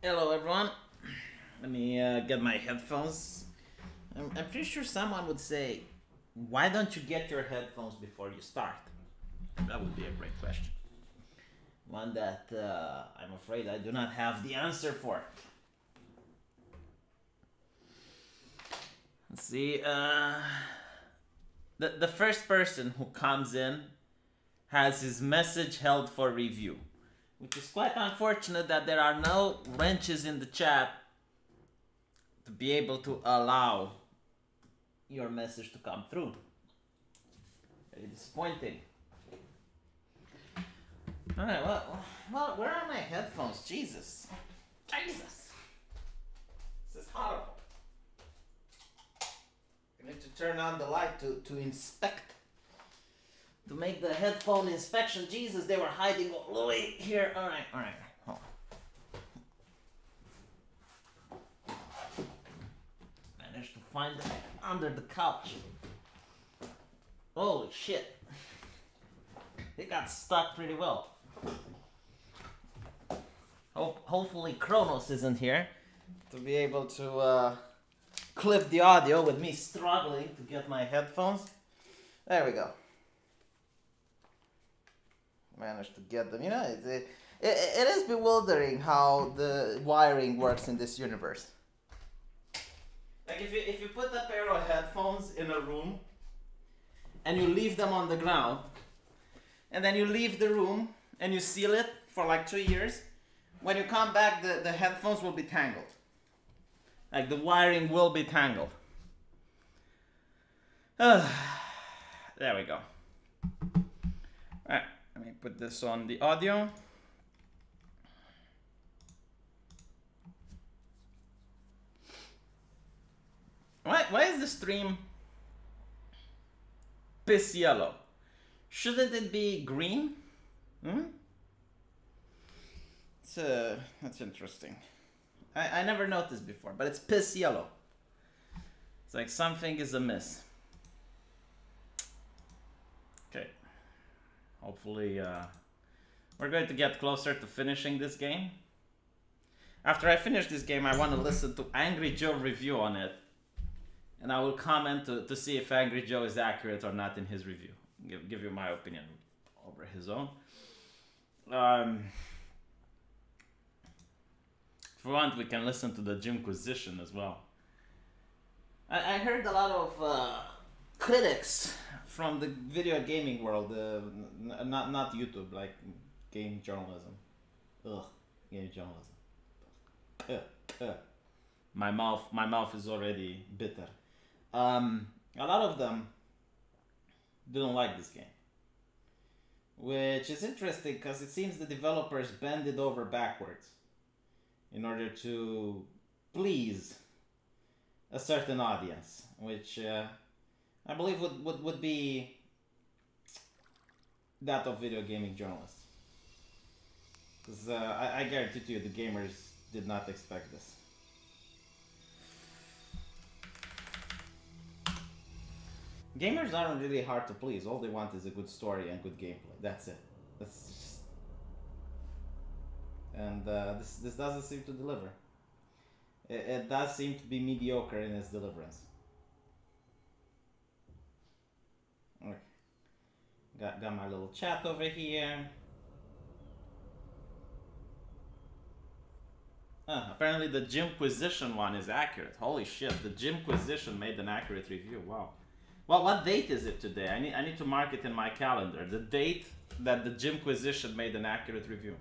Hello everyone. Let me get my headphones. I'm pretty sure someone would say, why don't you get your headphones before you start? That would be a great question. One that I'm afraid I do not have the answer for. Let's see. The first person who comes in has his message held for review, which is quite unfortunate that there are no wrenches in the chat to be able to allow your message to come through. Very disappointing. Alright, well, where are my headphones? Jesus. This is horrible. I need to turn on the light to inspect. To make the headphone inspection. Jesus, they were hiding all the way here. Alright. Hold on. Managed to find them under the couch. Holy shit. They got stuck pretty well. Hopefully Kronos isn't here to be able to clip the audio with me struggling to get my headphones. There we go. Managed to get them. You know, it is bewildering how the wiring works in this universe. Like if you put a pair of headphones in a room and you leave them on the ground, and then you leave the room and you seal it for like 2 years, when you come back, the headphones will be tangled. Like the wiring will be tangled. There we go. Alright, let me put this on the audio. Why is the stream piss yellow? Shouldn't it be green? That's interesting. I never noticed before, but it's piss yellow. It's like something is amiss. Okay. Hopefully, we're going to get closer to finishing this game. After I finish this game, I want to listen to Angry Joe review on it. And I will comment to see if Angry Joe is accurate or not in his review. Give you my opinion over his own. If we want, we can listen to the Jimquisition as well. I heard a lot of critics from the video gaming world, not YouTube, like game journalism. Ugh, game journalism. My mouth is already bitter. A lot of them didn't like this game, which is interesting because it seems the developers bend it over backwards in order to please a certain audience, which I believe would be that of video gaming journalists. Because I guarantee to you the gamers did not expect this. Gamers aren't really hard to please. All they want is a good story and good gameplay. That's it. That's just... And this doesn't seem to deliver. It does seem to be mediocre in its deliverance. Okay. Got my little chat over here. Apparently the Jimquisition one is accurate. Holy shit, the Jimquisition made an accurate review. Wow. Well, what date is it today? I need to mark it in my calendar. The date that the Jimquisition made an accurate review.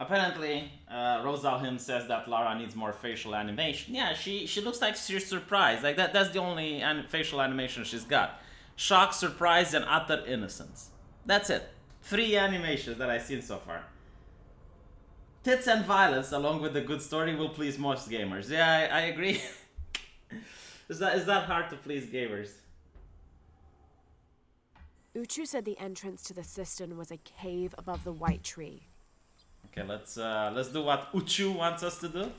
Apparently, Rosalhim says that Lara needs more facial animation. Yeah, she looks like she's surprised. Like that's the only facial animation she's got. Shock, surprise, and utter innocence. That's it. 3 animations that I've seen so far. Tits and violence, along with a good story, will please most gamers. Yeah, I agree. Is that hard to please gamers? Uchu said the entrance to the cistern was a cave above the white tree. Okay, let's do what Uchu wants us to do.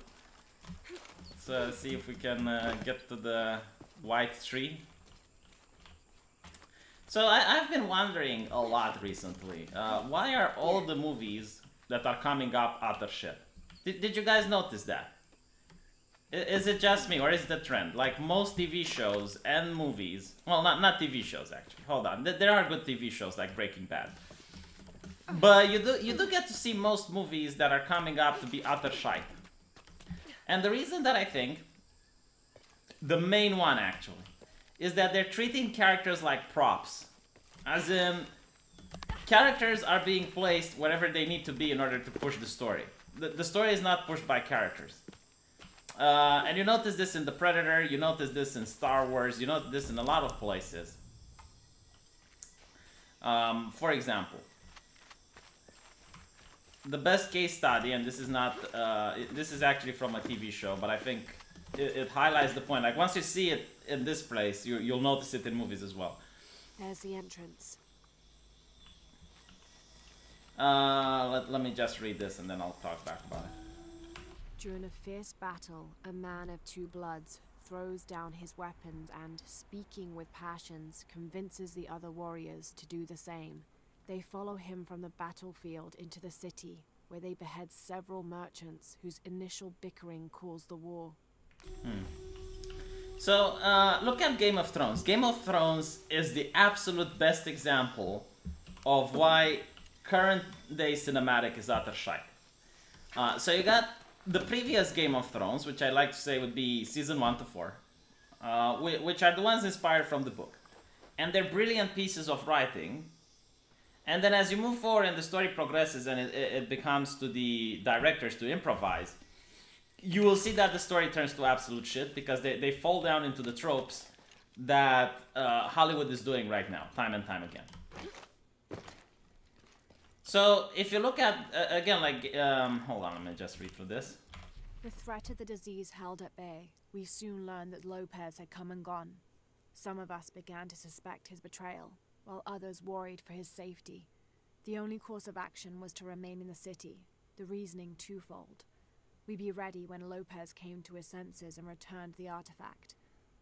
Let's see if we can get to the white tree. So I've been wondering a lot recently. Why are all the movies that are coming up utter shit? Did you guys notice that? Is it just me, or is it a trend? Like most TV shows and movies, well, not TV shows actually. Hold on, there are good TV shows like Breaking Bad, but you do get to see most movies that are coming up to be utter shite. And the reason that I think, the main one actually, is that they're treating characters like props, as in characters are being placed wherever they need to be in order to push the story. The story is not pushed by characters. And you notice this in The Predator, you notice this in Star Wars, you notice this in a lot of places. For example, the best case study, and this is not, this is actually from a TV show, but I think it highlights the point. Like once you see it in this place, you'll notice it in movies as well. There's the entrance. Let me just read this and then I'll talk back about it. During a fierce battle, a man of two bloods throws down his weapons and, speaking with passions, convinces the other warriors to do the same. They follow him from the battlefield into the city, where they behead several merchants whose initial bickering caused the war. So, look at Game of Thrones. Game of Thrones is the absolute best example of why current day cinematic is utter shite. So you got the previous Game of Thrones, which I like to say would be season 1 to 4, which are the ones inspired from the book. And they're brilliant pieces of writing. And then as you move forward and the story progresses and it becomes to the directors to improvise, you will see that the story turns to absolute shit because they fall down into the tropes that Hollywood is doing right now, time and time again. So, if you look at, again, like, hold on, let me just read through this. The threat of the disease held at bay, we soon learned that Lopez had come and gone. Some of us began to suspect his betrayal, while others worried for his safety. The only course of action was to remain in the city, the reasoning twofold. We'd be ready when Lopez came to his senses and returned the artifact.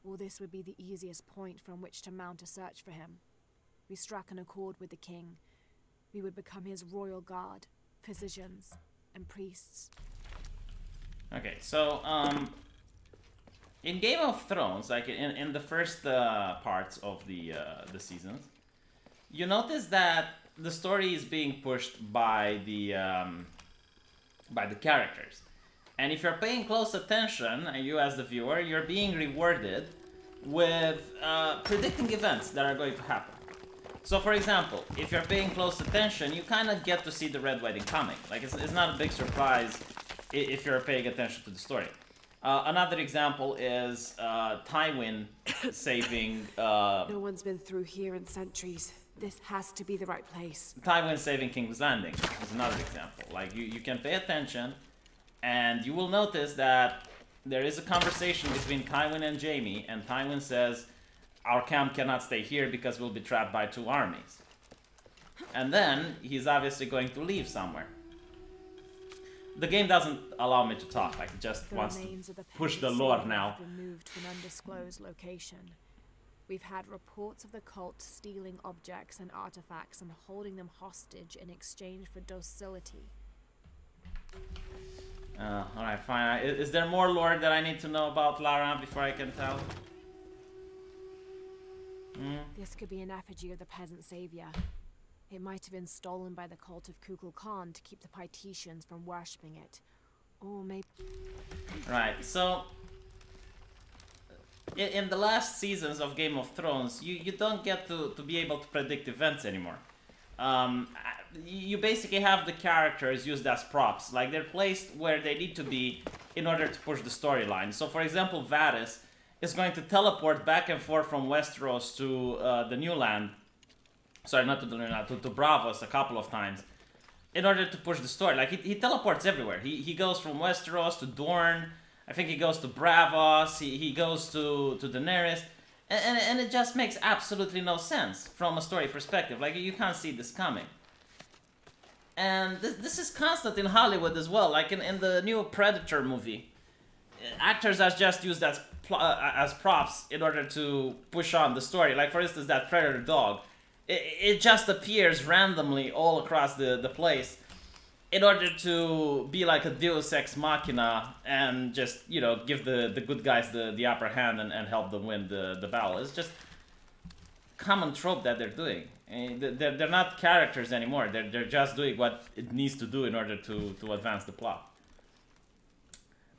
Or this would be the easiest point from which to mount a search for him. We struck an accord with the king. We would become his royal guard, physicians, and priests. Okay, so, in Game of Thrones, like in the first parts of the seasons, you notice that the story is being pushed by the characters. And if you're paying close attention, and you as the viewer, you're being rewarded with predicting events that are going to happen. So, for example, if you're paying close attention, you kind of get to see the Red Wedding coming. Like, it's not a big surprise if you're paying attention to the story. Another example is Tywin saving... No one's been through here in centuries. This has to be the right place. Tywin saving King's Landing is another example. Like, you can pay attention, and you will notice that there is a conversation between Tywin and Jaime, and Tywin says, our camp cannot stay here because we'll be trapped by 2 armies. And then, he's obviously going to leave somewhere. The game doesn't allow me to talk, like, it just wants to push the lore now. Been moved to an undisclosed location. We've had reports of the cult stealing objects and artifacts and holding them hostage in exchange for docility. Alright, fine. Is there more lore that I need to know about Lara before I can tell? This could be an effigy of the peasant savior. It might have been stolen by the cult of Kukulkan Khan to keep the Paititians from worshipping it. Or maybe... Right, so... In the last seasons of Game of Thrones, you don't get to be able to predict events anymore. You basically have the characters used as props. Like, they're placed where they need to be in order to push the storyline. So, for example, Varys is going to teleport back and forth from Westeros to the New Land. Sorry, not to the New Land, to Braavos a couple of times. In order to push the story. Like, he teleports everywhere. He goes from Westeros to Dorne. I think he goes to Braavos. He goes to Daenerys. And it just makes absolutely no sense from a story perspective. Like, you can't see this coming. And this is constant in Hollywood as well. Like, in the new Predator movie, actors are just used as props in order to push on the story. Like, for instance, that Predator dog. It just appears randomly all across the place in order to be like a Deus Ex Machina and just, you know, give the good guys the upper hand and help them win the battle. It's just common trope that they're doing. They're not characters anymore. They're just doing what it needs to do in order to advance the plot.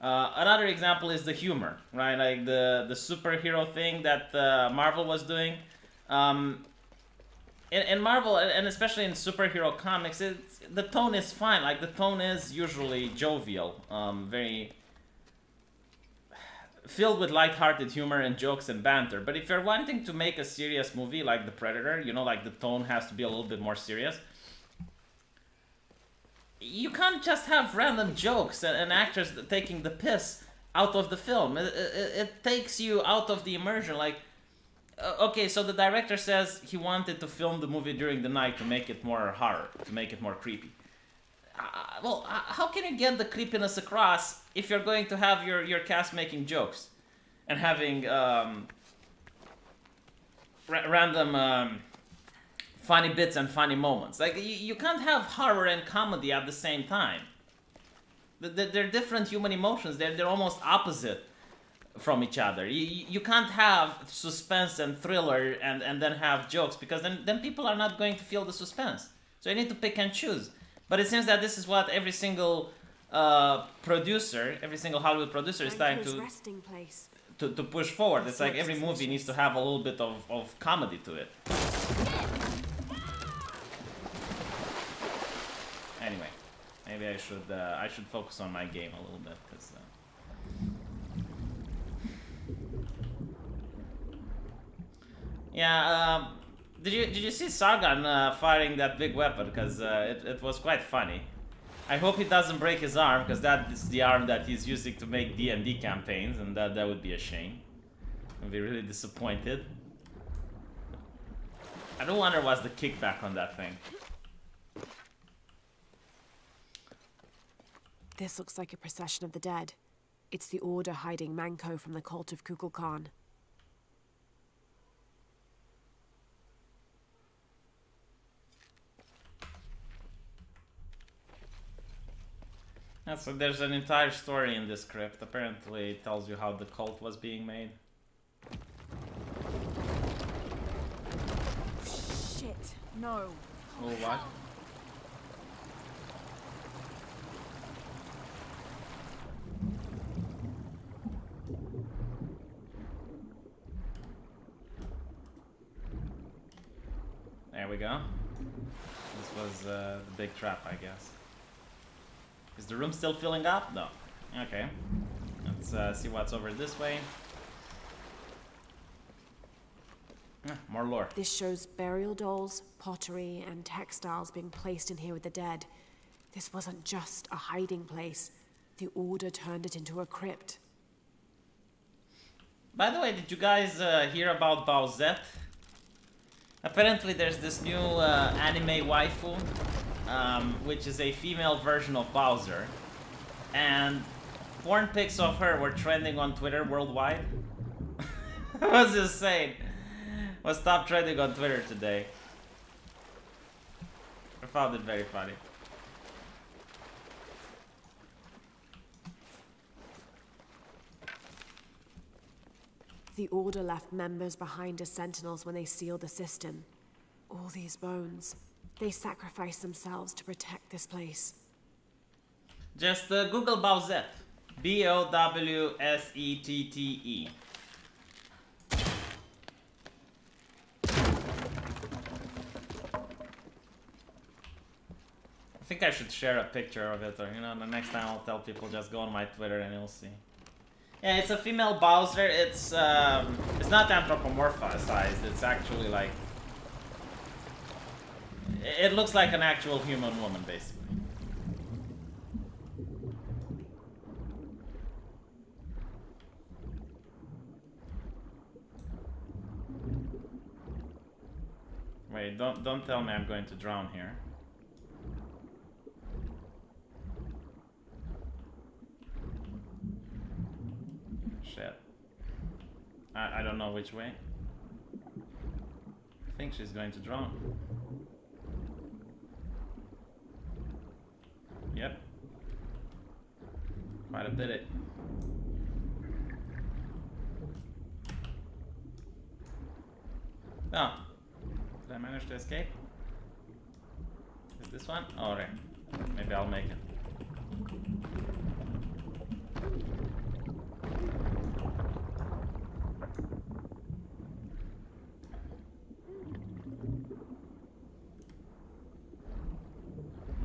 Another example is the humor, right? Like the superhero thing that Marvel was doing. In Marvel, and especially in superhero comics, the tone is fine. Like, the tone is usually jovial, very filled with lighthearted humor and jokes and banter. But if you're wanting to make a serious movie like The Predator, you know, like the tone has to be a little bit more serious. You can't just have random jokes and actors taking the piss out of the film. It takes you out of the immersion. Like, okay, so the director says he wanted to film the movie during the night to make it more horror, to make it more creepy. Well, how can you get the creepiness across if you're going to have your cast making jokes and having random funny bits and funny moments? Like, you can't have horror and comedy at the same time. They're different human emotions. They're almost opposite from each other. You can't have suspense and thriller and then have jokes, because then people are not going to feel the suspense. So you need to pick and choose. But it seems that this is what every single producer, every single Hollywood producer is trying to push forward. It's like every movie needs to have a little bit of comedy to it. Anyway, maybe I should focus on my game a little bit, because yeah, did you see Sargon firing that big weapon? Because it was quite funny. I hope he doesn't break his arm, because that is the arm that he's using to make D&D campaigns, and that would be a shame. I'd be really disappointed. I don't wonder what's the kickback on that thing. This looks like a procession of the dead. It's the Order hiding Manko from the cult of Kukulkan. Yeah, so there's an entire story in this script. Apparently it tells you how the cult was being made. Shit, no. Oh, what? There we go. This was the big trap, I guess. Is the room still filling up? No. Okay. Let's see what's over this way. More lore. This shows burial dolls, pottery, and textiles being placed in here with the dead. This wasn't just a hiding place. The Order turned it into a crypt. By the way, did you guys hear about Bowsette? Apparently there's this new anime waifu, which is a female version of Bowser. And porn pics of her were trending on Twitter worldwide. I was insane. Was top trending on Twitter today. I found it very funny. The Order left members behind as sentinels when they sealed the system. All these bones. They sacrificed themselves to protect this place. Just Google Bowsette. B-O-W-S-E-T-T-E. I think I should share a picture of it, or, you know, the next time I'll tell people just go on my Twitter and you'll see. Yeah, it's a female Bowser. It's not anthropomorphized. It's actually like, it looks like an actual human woman, basically. Wait, don't tell me I'm going to drown here. Shit. I don't know which way. think she's going to drown. Yep. Quite a bit. Oh. Did I manage to escape? Is this one? Oh, right. Maybe I'll make it.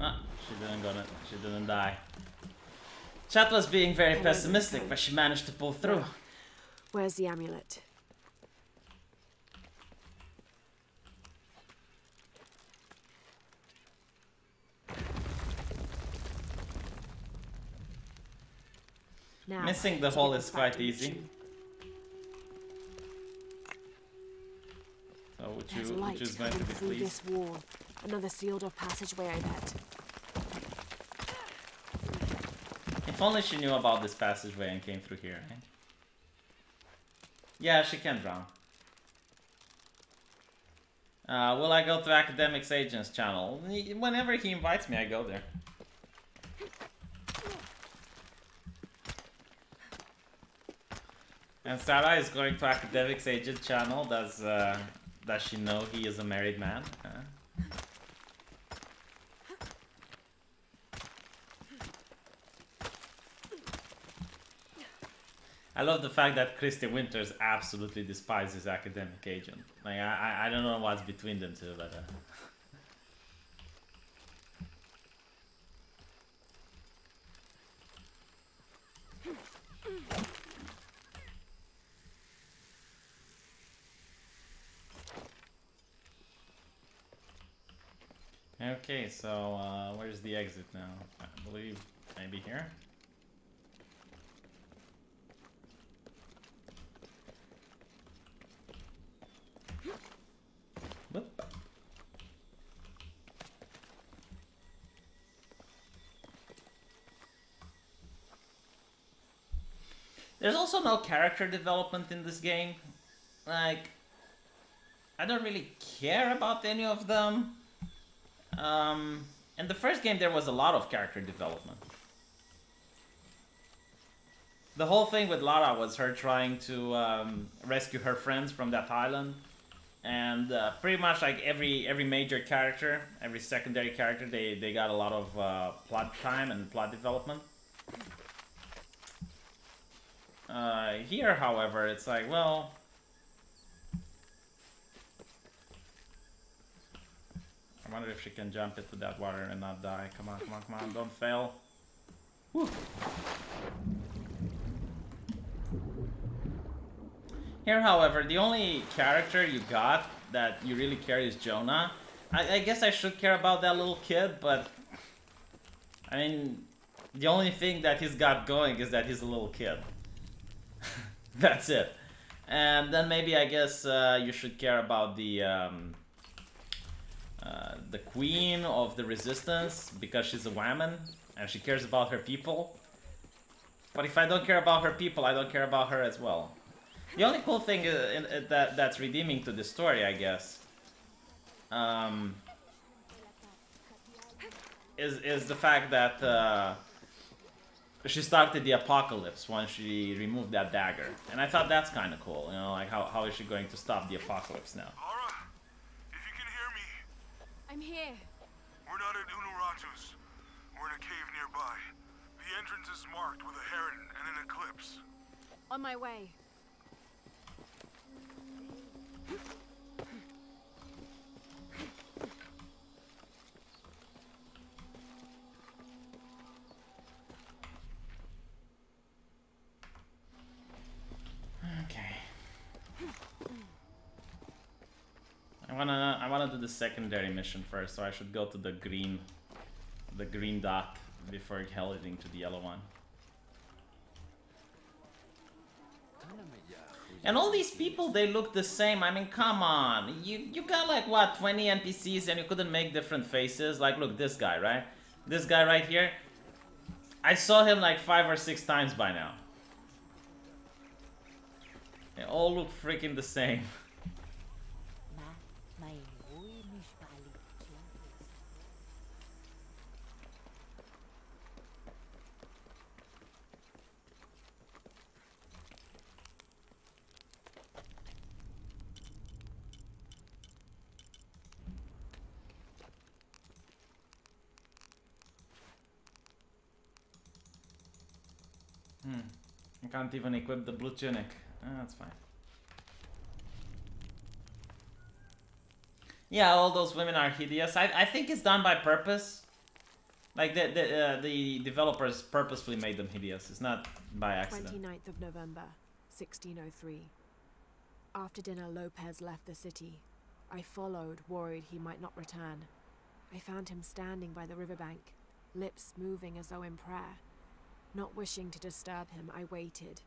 Ah, she didn't die. Chat was being very pessimistic, but she managed to pull through. Where's the amulet? Now, missing the hole is quite easy. So which is going to be through pleased. this wall. Another sealed off passageway, I bet. If only she knew about this passageway and came through here, eh? Yeah, she can drown. Will I go to Academics Agent's channel? Whenever he invites me, I go there. And Sarah is going to Academics Agent channel. Does she know he is a married man? I love the fact that Christy Winters absolutely despises Academic Agent. Like I don't know what's between them two, but okay, so where's the exit now? I believe maybe here. Whoop. There's also no character development in this game. Like, I don't really care about any of them. In the first game there was a lot of character development. The whole thing with Lara was her trying to rescue her friends from that island. And pretty much like every major character, every secondary character, they got a lot of plot time and plot development. Here, however, it's like, well, I wonder if she can jump into that water and not die. Come on, come on, come on, don't fail. Woo. Here, however, the only character you got that you really care is Jonah. I guess I should care about that little kid, but I mean, the only thing that he's got going is that he's a little kid. That's it. And then maybe I guess you should care about the queen of the resistance, because she's a woman and she cares about her people. But if I don't care about her people, I don't care about her as well. The only cool thing that's redeeming to this story, I guess, is the fact that she started the apocalypse once she removed that dagger. And I thought that's kind of cool, you know, like how is she going to stop the apocalypse now? Lara, if you can hear me. I'm here. We're not at Unuratu's. We're in a cave nearby. The entrance is marked with a heron and an eclipse. On my way. Okay. I wanna do the secondary mission first, so I should go to the green dot before heading to the yellow one. And all these people, they look the same. I mean, come on. You got like, what, 20 NPCs and you couldn't make different faces? Like, look, this guy, right? This guy right here. I saw him like 5 or 6 times by now. They all look freaking the same. I can't even equip the blue tunic. That's fine. Yeah, all those women are hideous. I think it's done by purpose. Like the developers purposefully made them hideous. It's not by accident. 29th of November, 1603. After dinner, Lopez left the city. I followed, worried he might not return. I found him standing by the riverbank, lips moving as though in prayer. Not wishing to disturb him, I waited.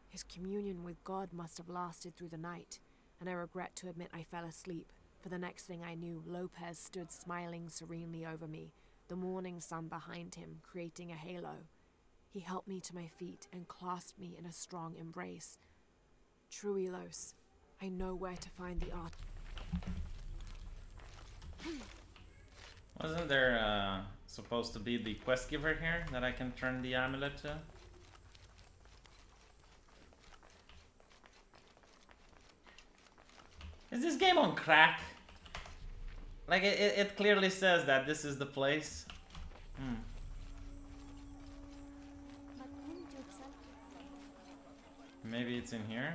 His communion with God must have lasted through the night, and I regret to admit I fell asleep, for the next thing I knew, Lopez stood smiling serenely over me, the morning sun behind him, creating a halo. He helped me to my feet and clasped me in a strong embrace. True Elos, I know where to find the art. Wasn't there supposed to be the quest giver here that I can turn the amulet to? Is this game on crack? Like it clearly says that this is the place. Maybe it's in here.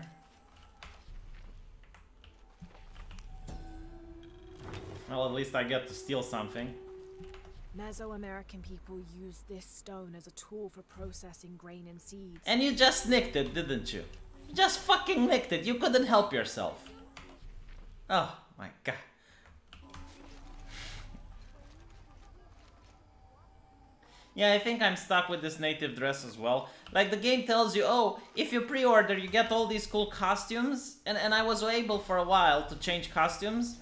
Well, at least I get to steal something. Mesoamerican people use this stone as a tool for processing grain and seeds. And you just nicked it, didn't you? You just fucking nicked it. You couldn't help yourself. Oh my god. Yeah, I think I'm stuck with this native dress as well. Like, the game tells you, oh, if you pre-order, you get all these cool costumes. And I was able for a while to change costumes.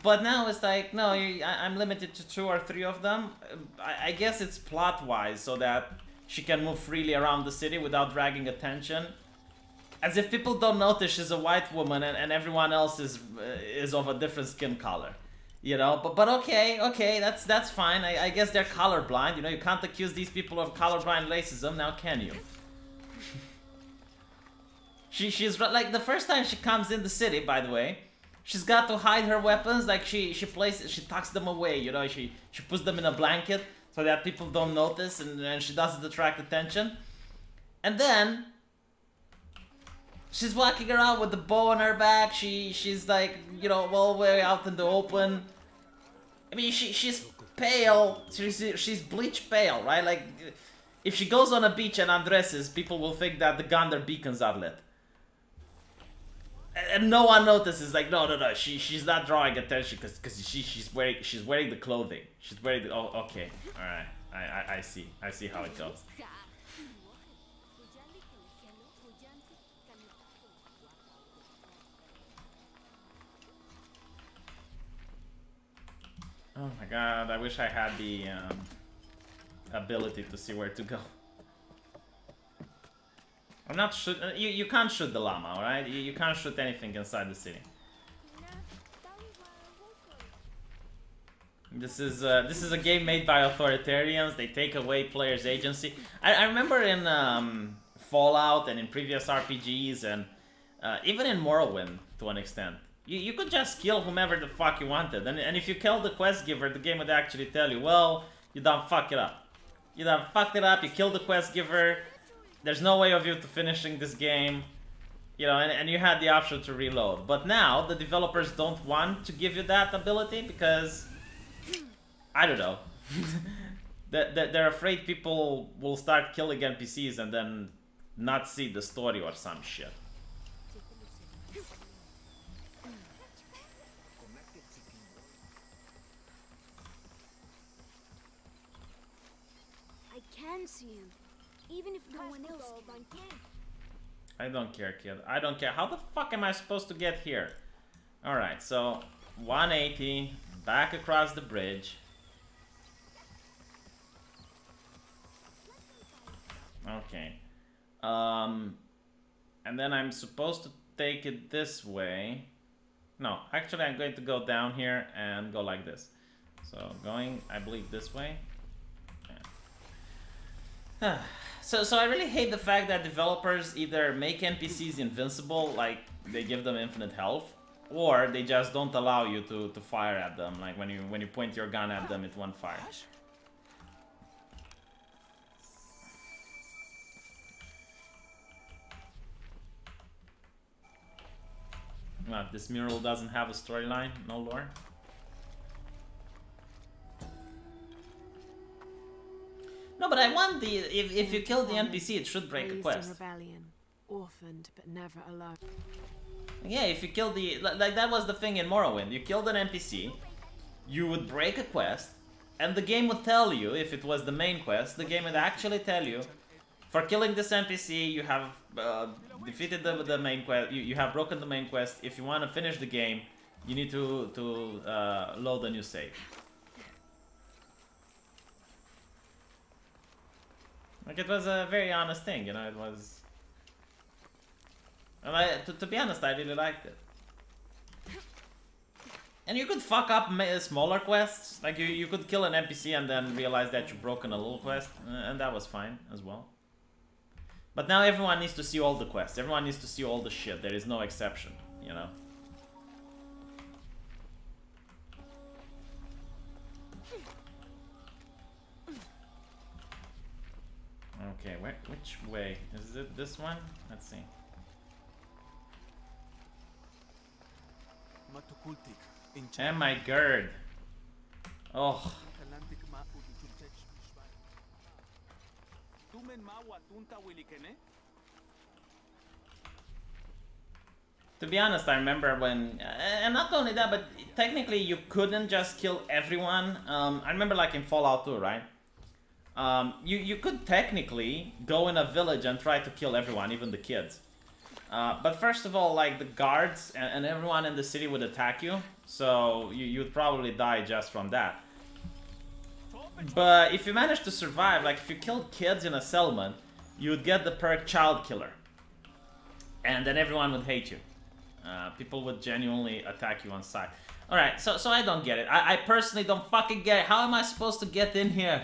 But now it's like, no, I'm limited to 2 or 3 of them. I guess it's plot-wise, so that she can move freely around the city without dragging attention. As if people don't notice she's a white woman and everyone else is of a different skin color. You know, but okay, that's fine. I guess they're colorblind. You know, you can't accuse these people of colorblind racism, now can you? She's like, the first time she comes in the city, by the way, she's got to hide her weapons. Like she tucks them away. You know, she puts them in a blanket so that people don't notice, and she doesn't attract attention. And then she's walking around with the bow on her back. She's like, you know, all the way out in the open. I mean, she's pale. She's bleach pale, right? Like, if she goes on a beach and undresses, people will think that the Gander beacons are lit. And no one notices. Like, no. She's not drawing attention because she's wearing the clothing. She's wearing the. Oh, okay, all right. I see how it goes. Oh my god, I wish I had the ability to see where to go. I'm not shoot. You can't shoot the llama, alright? You can't shoot anything inside the city. This is a game made by authoritarians. They take away players' agency. I remember in Fallout and in previous RPGs and even in Morrowind to an extent. You could just kill whomever the fuck you wanted, and if you kill the quest giver, the game would actually tell you, well, you done fuck it up. You done fucked it up, you killed the quest giver, there's no way of you to finishing this game, you know, and you had the option to reload. But now, the developers don't want to give you that ability because, I don't know, they're afraid people will start killing NPCs and then not see the story or some shit. See him, even if no one else can. I don't care, kid. I don't care. How the fuck am I supposed to get here? Alright, so 180, back across the bridge. Okay. And then I'm supposed to take it this way. No, actually I'm going to go down here and go like this. So going, I believe, this way. So I really hate the fact that developers either make NPCs invincible, like they give them infinite health, or they just don't allow you to fire at them. Like when you point your gun at them, it won't fire. What, this mural doesn't have a storyline? No lore? No, but I want the... If you kill the NPC, it should break a Raised quest. in rebellion, orphaned but never alone. Yeah, if you kill the... Like, that was the thing in Morrowind. You killed an NPC, you would break a quest, and the game would tell you, if it was the main quest, the game would actually tell you, for killing this NPC, you have defeated the main quest, you have broken the main quest. If you want to finish the game, you need to load a new save. Like, it was a very honest thing, you know, it was... And to be honest, I really liked it. And you could fuck up smaller quests, like you could kill an NPC and then realize that you've broken a little quest, and that was fine as well. But now everyone needs to see all the quests, everyone needs to see all the shit, there is no exception, you know? Okay, which way? Is it this one? Let's see. Oh my god. Oh. To be honest, I remember when, and not only that, but technically you couldn't just kill everyone. I remember like in Fallout 2, right? You could technically go in a village and try to kill everyone, even the kids. But first of all, like the guards and everyone in the city would attack you, so you'd probably die just from that. But if you managed to survive, like if you killed kids in a settlement, you would get the perk Child Killer. And then everyone would hate you. People would genuinely attack you on sight. Alright, so I don't get it. I personally don't fucking get it. How am I supposed to get in here?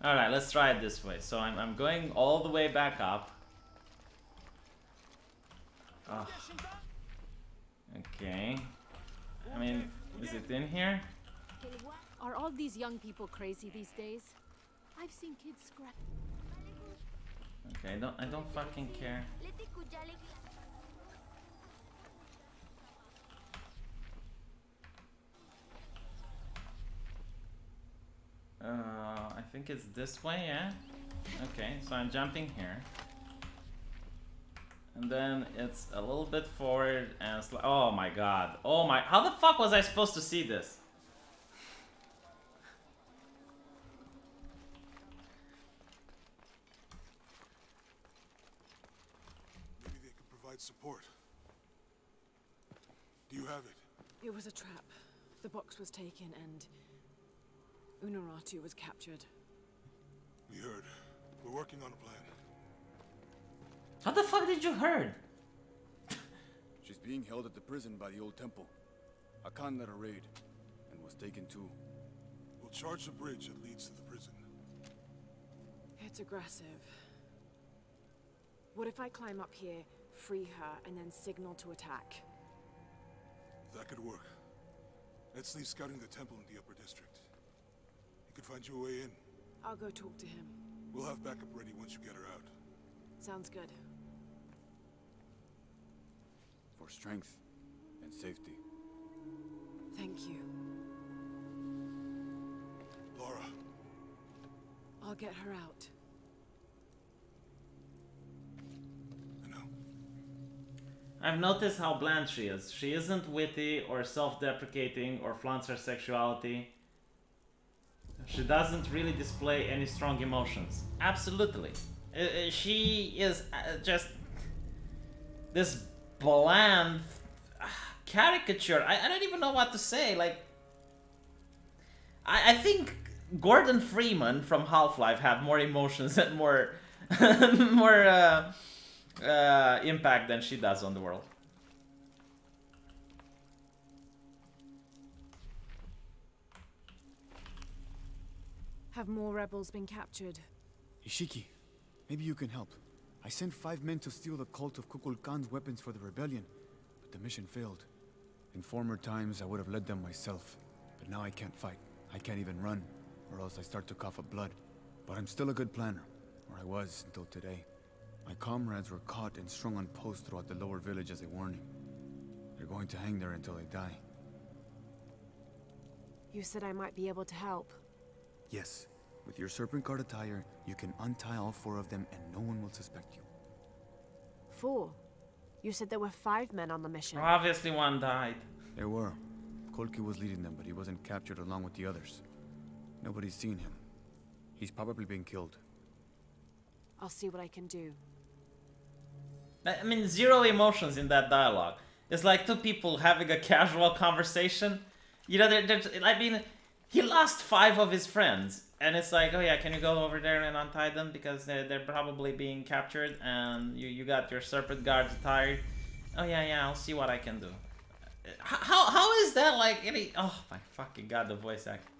Alright, let's try it this way. So I'm going all the way back up. Oh. Okay. I mean, is it in here? Are all these young people crazy these days? I've seen kids scrap. Okay, I don't fucking care. I think it's this way, yeah? Okay, so I'm jumping here. And then it's a little bit forward and it's like, oh my god. Oh my, how the fuck was I supposed to see this? Maybe they could provide support. Do you have it? It was a trap. The box was taken and Unuratu was captured. We heard. We're working on a plan. How the fuck did you heard? She's being held at the prison by the old temple. Akan led a raid and was taken too. We'll charge the bridge that leads to the prison. It's aggressive. What if I climb up here, free her, and then signal to attack? That could work. Let's leave scouting the temple in the upper district. You could find your way in. I'll go talk to him. We'll have backup ready once you get her out. Sounds good. For strength and safety. Thank you. Laura. I'll get her out. I know. I've noticed how bland she is. She isn't witty or self-deprecating or flaunts her sexuality. She doesn't really display any strong emotions. Absolutely. She is just this bland caricature. I don't even know what to say. Like, I think Gordon Freeman from Half-Life had more emotions and more impact than she does on the world. Have more rebels been captured? Ishiki, maybe you can help. I sent 5 men to steal the cult of Kukulkan's weapons for the rebellion, but the mission failed. In former times, I would have led them myself, but now I can't fight. I can't even run, or else I start to cough up blood. But I'm still a good planner, or I was until today. My comrades were caught and strung on posts throughout the lower village as a warning. They're going to hang there until they die. You said I might be able to help. Yes. With your Serpent Guard attire, you can untie all 4 of them and no one will suspect you. 4? You said there were 5 men on the mission. Obviously one died. There were. Kolki was leading them, but he wasn't captured along with the others. Nobody's seen him. He's probably been killed. I'll see what I can do. I mean, zero emotions in that dialogue. It's like 2 people having a casual conversation. You know, I mean, he lost 5 of his friends. And it's like, oh yeah, can you go over there and untie them? Because they're probably being captured. And you got your Serpent Guards tired. Oh yeah, I'll see what I can do. How is that like any... Oh my fucking god, the voice acting.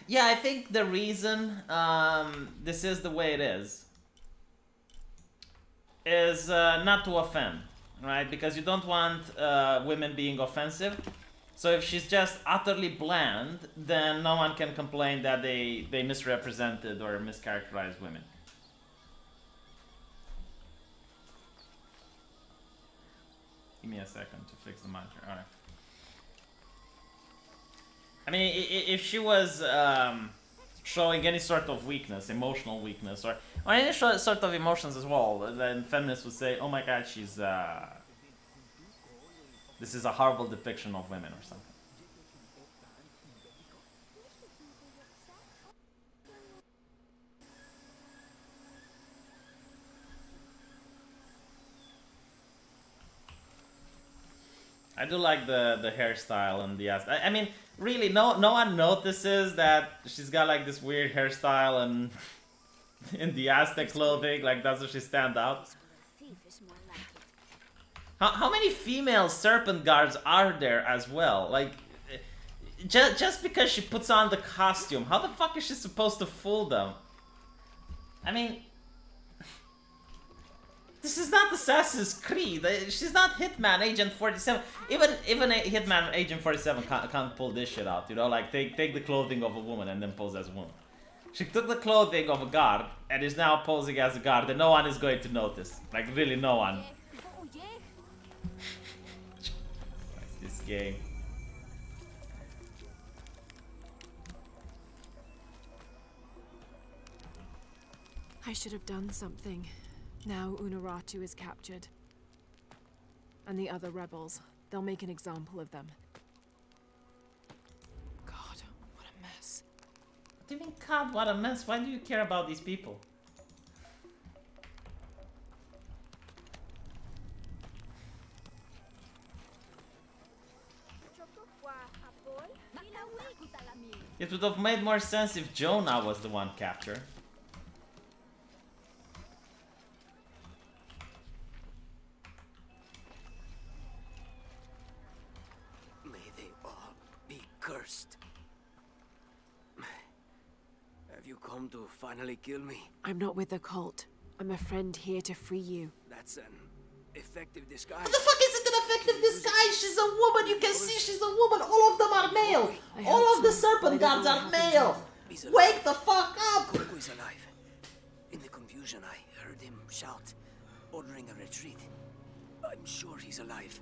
Yeah, I think the reason this is the way it is not to offend, right? Because you don't want women being offensive. So if she's just utterly bland, then no one can complain that they misrepresented or mischaracterized women. Give me a second to fix the monitor. All right. I mean, if she was showing any sort of weakness, emotional weakness, or any sort of emotions as well, then feminists would say, oh my god, she's, this is a horrible depiction of women or something. I do like the hairstyle and the ass. I mean, really, no one notices that she's got like this weird hairstyle and in the Aztec clothing. Like, doesn't she stand out? How many female Serpent Guards are there as well? Like, just because she puts on the costume, how the fuck is she supposed to fool them? I mean, this is not Assassin's Creed. She's not Hitman Agent 47. Even Hitman Agent 47 can't pull this shit out, you know? Like, take the clothing of a woman and then pose as a woman. She took the clothing of a guard and is now posing as a guard, and no one is going to notice. Like, really, no one. This game. I should have done something. Now Unuratu is captured. And the other rebels, they'll make an example of them. God, what a mess. What do you mean, God, what a mess? Why do you care about these people? It would have made more sense if Jonah was the one captured. Cursed. Have you come to finally kill me? I'm not with the cult. I'm a friend here to free you. That's an effective disguise. What the fuck is it an effective disguise? She's a woman. You can see she's a woman. All of them are male. All of the Serpent Guards are male. Wake the fuck up! He's alive. In the confusion, I heard him shout, ordering a retreat. I'm sure he's alive.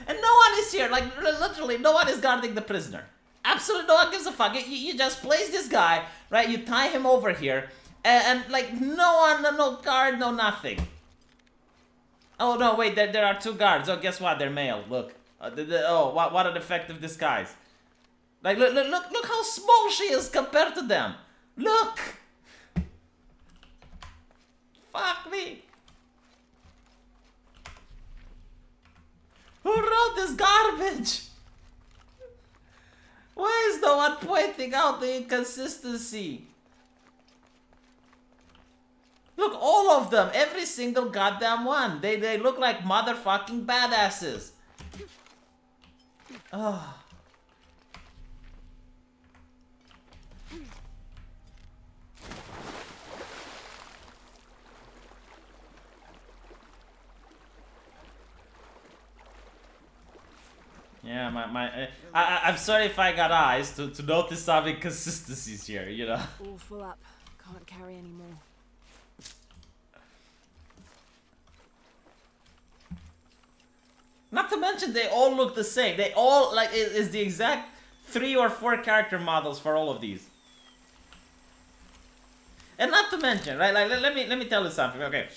And no one is here, like, literally, no one is guarding the prisoner. Absolutely no one gives a fuck. You just place this guy, right, you tie him over here, and like, no one, no guard, no nothing. Oh, no, wait, there are 2 guards. Oh, guess what, they're male, look. Oh, what an effective disguise. Like, look how small she is compared to them. Look! Fuck me. Who wrote this garbage? Why is no one pointing out the inconsistency? Look, all of them, every single goddamn one. They look like motherfucking badasses. Oh. Yeah, I'm sorry if I got eyes to notice some inconsistencies here, you know. All full up. Can't carry anymore. Not to mention they all look the same. They all, like, it's the exact 3 or 4 character models for all of these. And not to mention, right, like, let me tell you something, okay.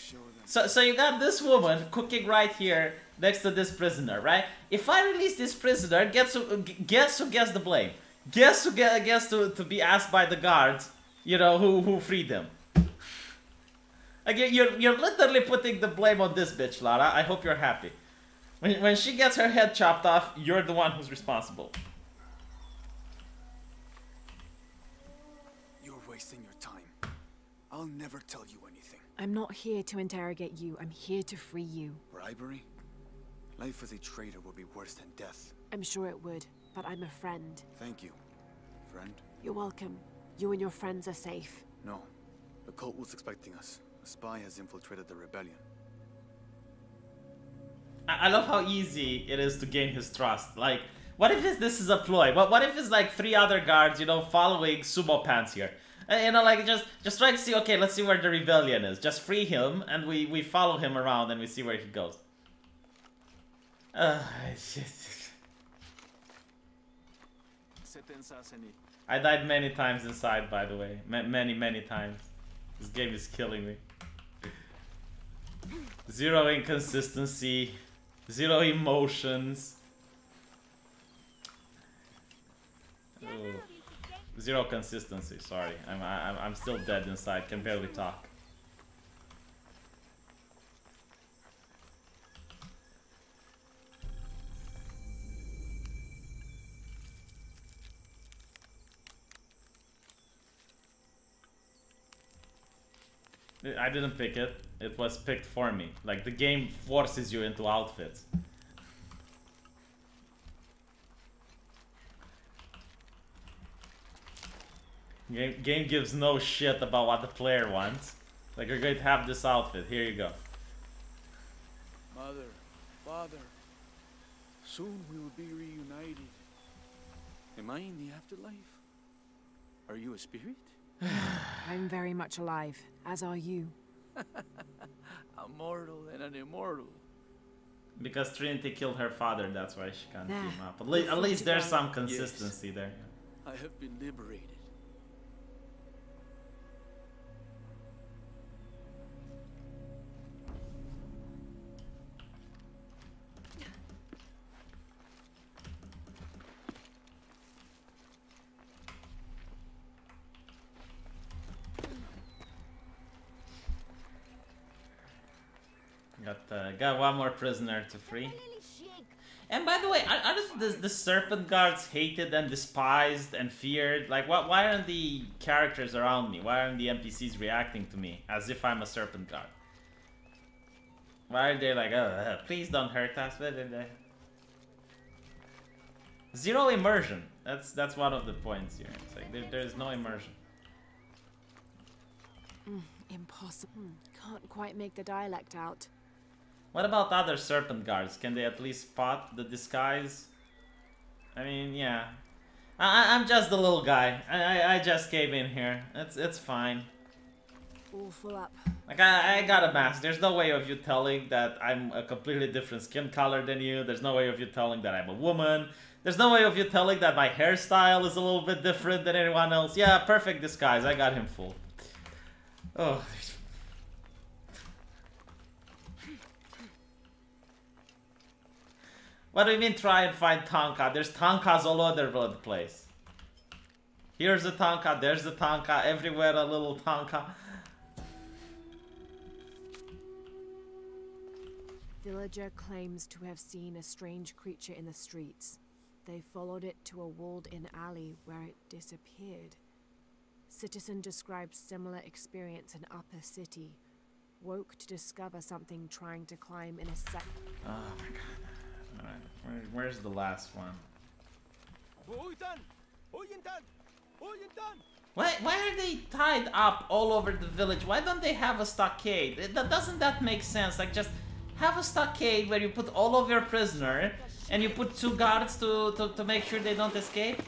So you got this woman cooking right here next to this prisoner, right? If I release this prisoner, guess who gets the blame? Guess who gets to be asked by the guards, you know, who freed him? Like, you're literally putting the blame on this bitch, Lara. I hope you're happy. When she gets her head chopped off, you're the one who's responsible. You're wasting your time. I'll never tell you anything. I'm not here to interrogate you. I'm here to free you. Bribery? Life as a traitor would be worse than death. I'm sure it would, but I'm a friend. Thank you, friend. You're welcome. You and your friends are safe. No. The cult was expecting us. A spy has infiltrated the rebellion. I love how easy it is to gain his trust. Like, what if this is a ploy? What if it's like 3 other guards, you know, following Sumo Pants here? You know, like, just try to see, okay, let's see where the rebellion is. Just free him, and we follow him around, and we see where he goes. I died many times inside, by the way. Many times. This game is killing me. 0 inconsistency. 0 emotions. Oh. 0 consistency, sorry. I'm still dead inside, can barely talk. I didn't pick it. It was picked for me. Like, the game forces you into outfits. Game gives no shit about what the player wants. Like, you're going to have this outfit. Here you go. Mother, father, soon we will be reunited. Am I in the afterlife? Are you a spirit? I'm very much alive, as are you. A mortal and an immortal. Because Trinity killed her father, that's why she can't Nah, team up. At least there's some consistency there. I have been liberated. Got one more prisoner to free. And by the way, are the serpent guards hated and despised and feared? Like, why aren't the characters around me? Why aren't the NPCs reacting to me as if I'm a serpent guard? Why are they like, oh, please don't hurt us? 0 immersion. That's one of the points here. It's like there's no immersion. Impossible. Can't quite make the dialect out. What about other serpent guards? Can they at least spot the disguise? I mean, yeah. I'm just the little guy. I just came in here. It's fine. All full up. Like, I got a mask. There's no way of you telling that I'm a completely different skin color than you. There's no way of you telling that I'm a woman. There's no way of you telling that my hairstyle is a little bit different than anyone else. Yeah, perfect disguise. I got him full. Oh. What do you mean try and find Tonka? There's Tonkas all over the place. Here's a Tonka, there's a Tonka, everywhere a little Tonka. Villager claims to have seen a strange creature in the streets. They followed it to a walled-in alley where it disappeared. Citizen described similar experience in Upper City. Woke to discover something trying to climb in a sec. Oh my god. Alright, where's the last one? Why are they tied up all over the village? Why don't they have a stockade? Doesn't that make sense? Like, just have a stockade where you put all of your prisoner and you put 2 guards to make sure they don't escape?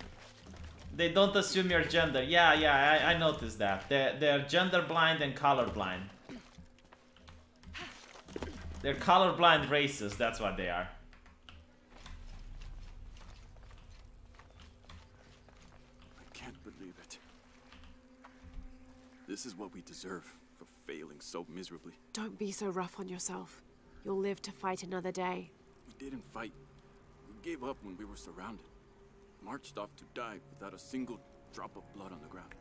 They don't assume your gender. Yeah, I noticed that. They're gender blind and color blind. They're colorblind racists, that's what they are. This is what we deserve for failing so miserably. Don't be so rough on yourself. You'll live to fight another day. We didn't fight. We gave up when we were surrounded. Marched off to die without a single drop of blood on the ground.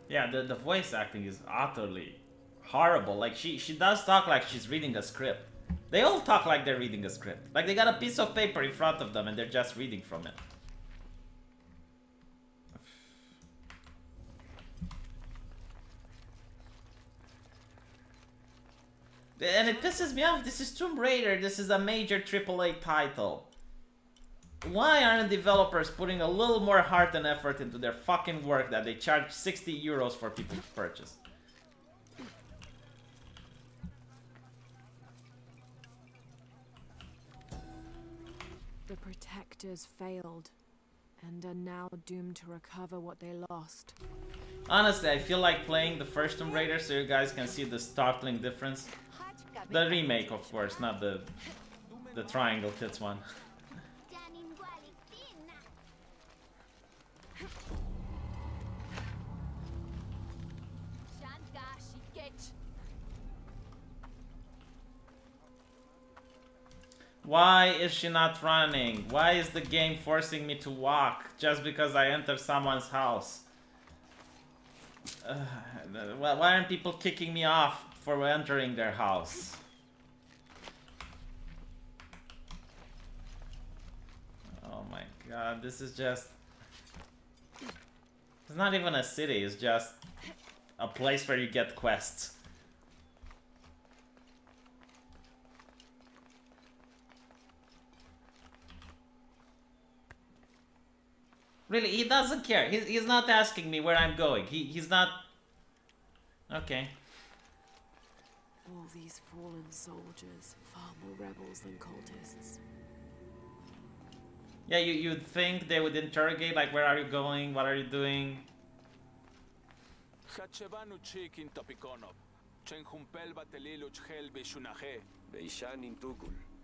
Yeah, the voice acting is utterly horrible. Like, she does talk like she's reading a script. They all talk like they're reading a script. Like, they got a piece of paper in front of them and they're just reading from it. And it pisses me off. This is Tomb Raider. This is a major AAA title. Why aren't developers putting a little more heart and effort into their fucking work that they charge 60 euros for people to purchase? The Protectors failed, and are now doomed to recover what they lost. Honestly, I feel like playing the first Tomb Raider so you guys can see the startling difference. The remake, of course, not the triangle tits one. Why is she not running? Why is the game forcing me to walk just because I enter someone's house? Why aren't people kicking me off for entering their house? Oh my god, this is just... It's not even a city, it's just a place where you get quests. Really, he doesn't care. He's not asking me where I'm going. He's not... Okay. All these fallen soldiers, far more rebels than cultists. Yeah, you'd think they would interrogate, like, where are you going? What are you doing?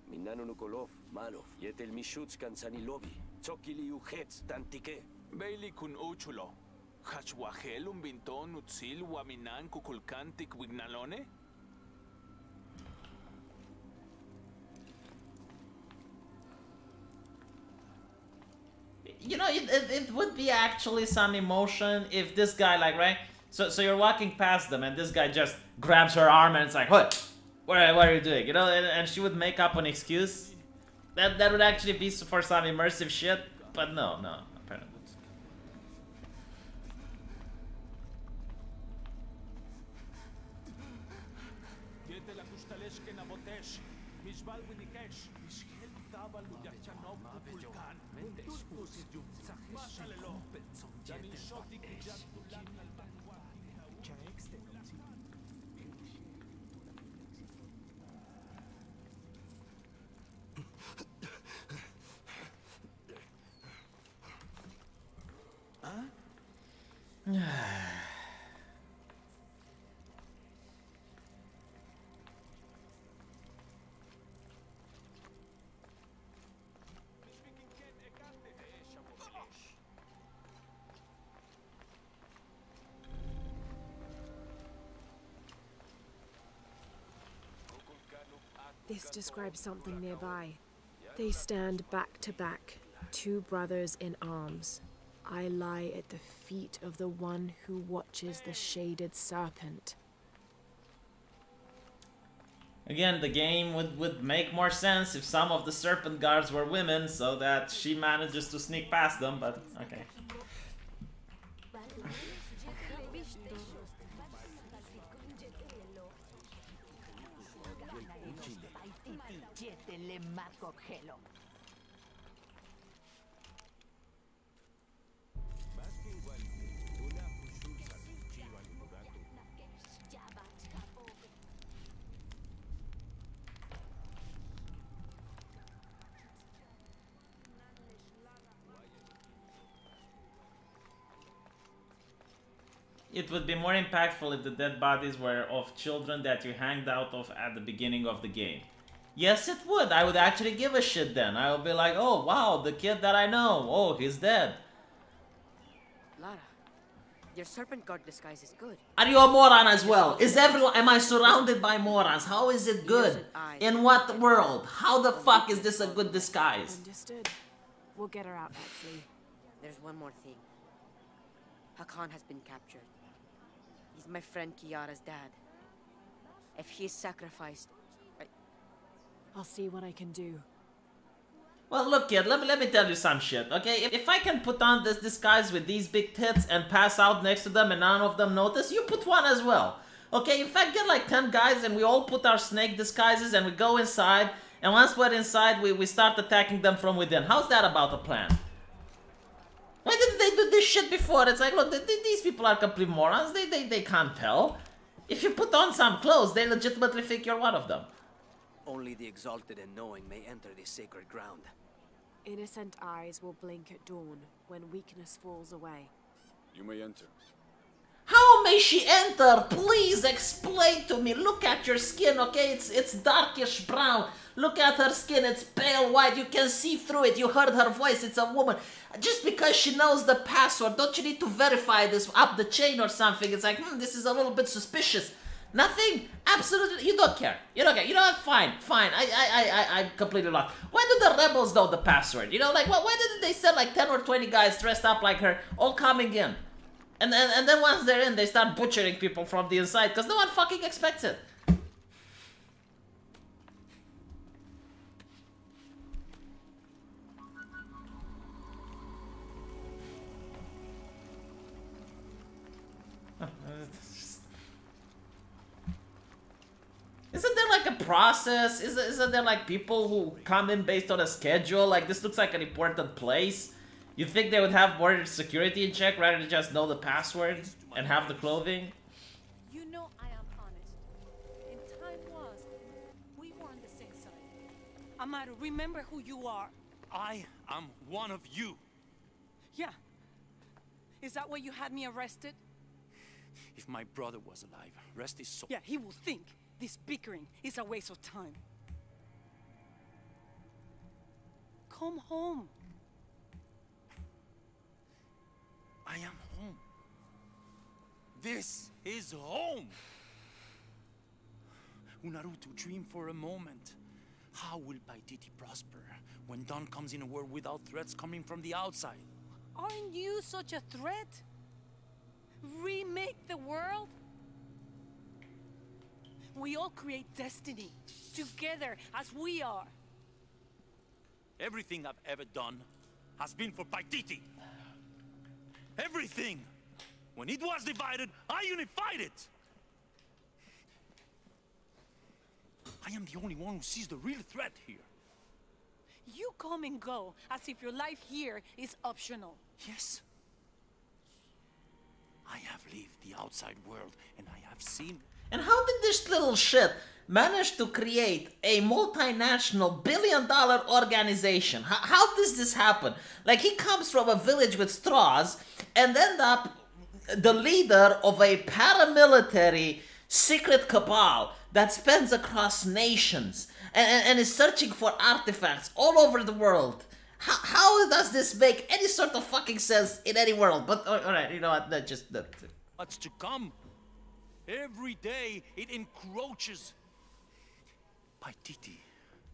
Minano Nukolov, Malov, Yetel Mishuts Kansanilobi, Tsokili Uhets, Tantike. Bailey kun uchulo. Hachwahel binton utsil waminan kukulkantik wignalone? You know, it would be actually some emotion if this guy, like, right? So you're walking past them and this guy just grabs her arm and it's like, what? What are you doing? You know, and she would make up an excuse. That would actually be for some immersive shit, but no, apparently. This describes something nearby. They stand back to back, two brothers in arms. I lie at the feet of the one who watches the shaded serpent. Again, the game would make more sense if some of the serpent guards were women, so that she manages to sneak past them, but okay. It would be more impactful if the dead bodies were of children that you hanged out of at the beginning of the game. Yes, it would. I would actually give a shit then. I would be like, oh, wow, the kid that I know. Oh, he's dead. Lara. Your Serpent Guard disguise is good. Are you a moron as well? Is everyone? Am I surrounded by morons? How is it good? In what world? How the fuck is this a good disguise? Understood. We'll get her out, Bexley. There's one more thing. Hakan has been captured. He's my friend Kiara's dad. If he's sacrificed, I'll see what I can do. Well, look, kid, let me tell you some shit, okay? If I can put on this disguise with these big tits and pass out next to them and none of them notice, you put one as well. Okay, if I get like 10 guys and we all put our snake disguises and we go inside, and once we're inside, we start attacking them from within. How's that about a plan? Why didn't they do this shit before? It's like, look, these people are complete morons. They can't tell. If you put on some clothes, they legitimately think you're one of them. Only the exalted and knowing may enter this sacred ground. Innocent eyes will blink at dawn when weakness falls away. You may enter. How may she enter? Please explain to me. Look at your skin, okay? It's darkish brown. Look at her skin. It's pale white. You can see through it. You heard her voice. It's a woman. Just because she knows the password, don't you need to verify this up the chain or something? It's like, this is a little bit suspicious. Nothing? Absolutely. You don't care. You don't care. You know what? Fine. I'm completely lost. Why do the rebels know the password? You know, like, why didn't they send like 10 or 20 guys dressed up like her, all coming in? And then once they're in, they start butchering people from the inside, because no one fucking expects it. Isn't there like a process? Isn't there like people who come in based on a schedule? Like, this looks like an important place. You think they would have more security in check rather than just know the password and have the clothing? You know I am honest. In time was, we were on the same side. Amaro, remember who you are. I am one of you. Yeah. Is that why you had me arrested? If my brother was alive, rest his soul. Yeah, he will think this bickering is a waste of time. Come home. I am home. This is home. Unaruto, dream for a moment. How will Paititi prosper when Dawn comes in a world without threats coming from the outside? Aren't you such a threat? Remake the world? We all create destiny, together as we are. Everything I've ever done has been for Paititi. Everything! When it was divided, I unified it! I am the only one who sees the real threat here. You come and go as if your life here is optional. Yes. I have lived the outside world, and I have seen... And how did this little shit manage to create a multinational billion-dollar organization? How does this happen? Like, he comes from a village with straws and end up the leader of a paramilitary secret cabal that spans across nations and is searching for artifacts all over the world. How does this make any sort of fucking sense in any world? But, alright, you know what, What's to come? Every day it encroaches. Paititi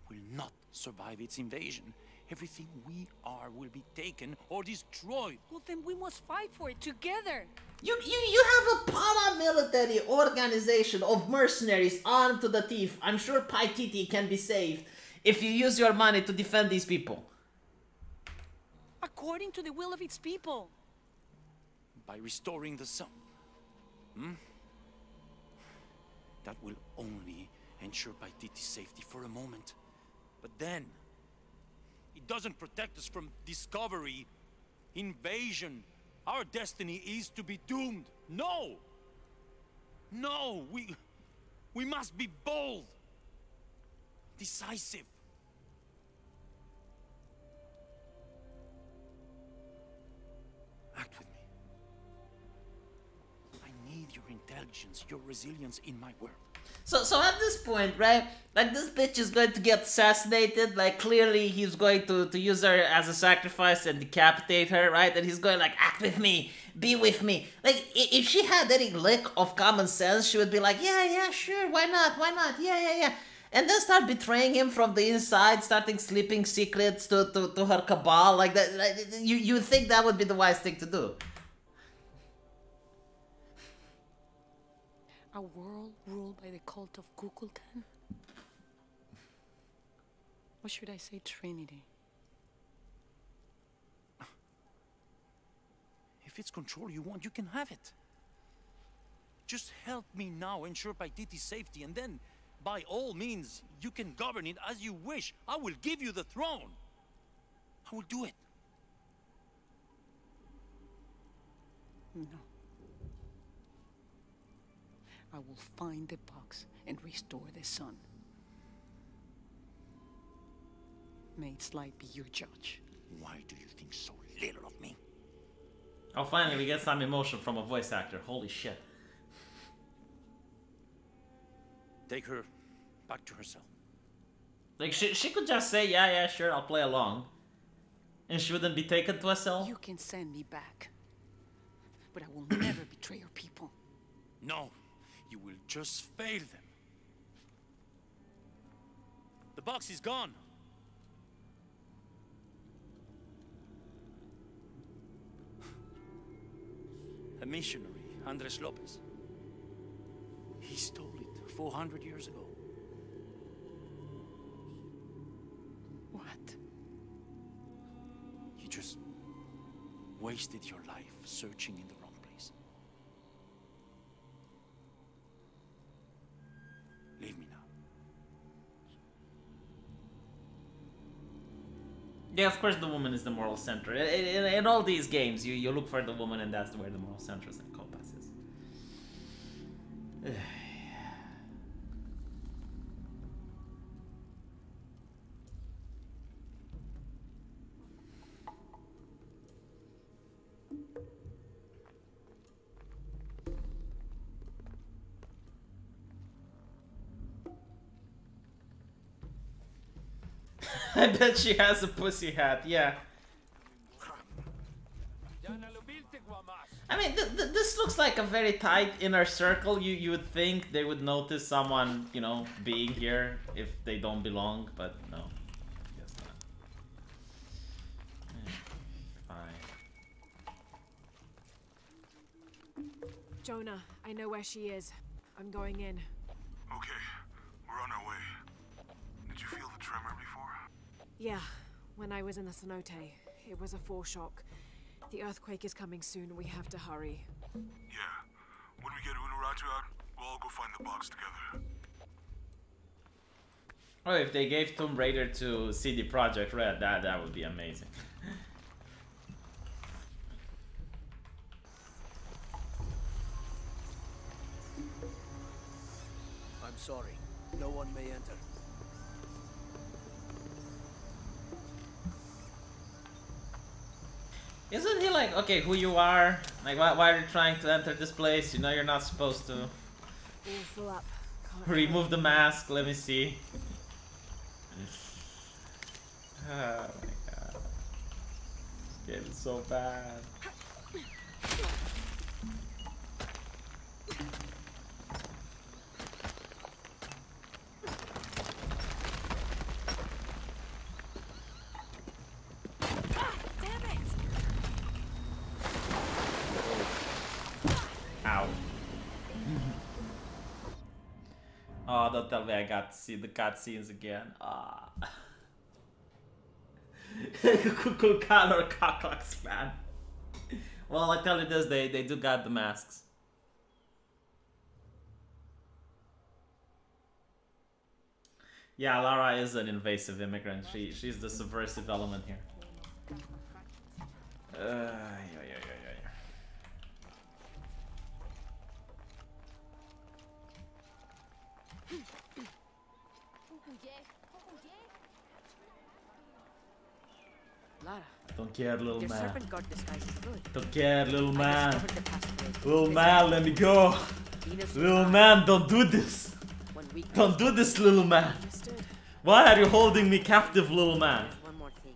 will not survive its invasion. Everything we are will be taken or destroyed. Well, then we must fight for it together. You have a paramilitary organization of mercenaries armed to the teeth. I'm sure Paititi can be saved if you use your money to defend these people. According to the will of its people. By restoring the sun. That will only ensure Paititi's safety for a moment. But then, it doesn't protect us from discovery, invasion. Our destiny is to be doomed. No! No, we must be bold, decisive. Act with me. I need your intelligence, your resilience in my world. So at this point, right, like, this bitch is going to get assassinated. Like, clearly he's going to use her as a sacrifice and decapitate her, right? And he's going like, act with me. be with me. Like, if she had any lick of common sense, she would be like, yeah, sure, why not, yeah. And then start betraying him from the inside, starting slipping secrets to her cabal, like that. Like, you think that would be the wise thing to do. A world ruled by the cult of Kukulkan? Or should I say Trinity? If it's control you want, you can have it. Just help me now ensure Paititi's safety, and then, by all means, you can govern it as you wish. I will give you the throne. I will do it. No. I will find the box and restore the sun. May its light be your judge. Why do you think so little of me? Oh, finally we get some emotion from a voice actor. Holy shit. Take her back to her cell. Like, she could just say, yeah, sure, I'll play along. And she wouldn't be taken to a cell? You can send me back. But I will never betray your people. No, you will just fail them. The box is gone. A missionary, Andres Lopez. He stole it 400 years ago. What? You just wasted your life searching in the wrong place. Leave me now. Yeah, of course the woman is the moral center. In all these games, you look for the woman, and that's where the moral center is and compass is. I bet she has a pussy hat, yeah. I mean, this looks like a very tight inner circle. You would think they would notice someone, you know, being here if they don't belong, but no. Guess not. Fine. Jonah, I know where she is. I'm going in. Okay, we're on our way. Did you feel the tremor before? Yeah, when I was in the cenote, it was a foreshock. The earthquake is coming soon. We have to hurry. Yeah. When we get Unuratu out, we'll all go find the box together. Oh, if they gave Tomb Raider to CD Projekt Red, that would be amazing. I'm sorry. No one may enter. Isn't he like, okay, who you are? Like, why are you trying to enter this place? You know you're not supposed to. All full up. Remove the mask, let me see. Oh my god. This game is so bad. Ow. Oh, don't tell me I got to see the cutscenes again. Ah. Kukulkan or Kaklaks, man. Well, I tell you this, they do got the masks. Yeah, Lara is an invasive immigrant. She's the subversive element here. Yeah. Lara, Don't care, little your man. serpent guard disguise is good. Don't care, little I man. discovered the password. Little man, let me go. Little man, don't do this. Don't do this, little man. Why are you holding me captive, little man? One more thing.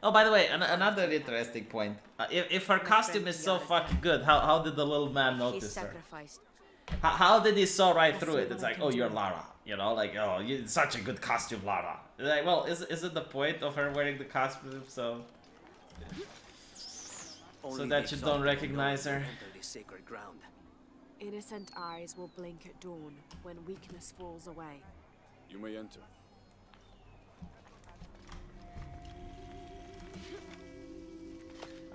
Oh, by the way, another interesting point. If her costume is so fucking good, how did the little man notice her? How did he saw right through it? It's like, oh, you're Lara. You know, like, oh, it's such a good costume, Lara. Like, well, is it the point of her wearing the costume so that you don't recognize her? Innocent eyes will blink at dawn when weakness falls away. You may enter.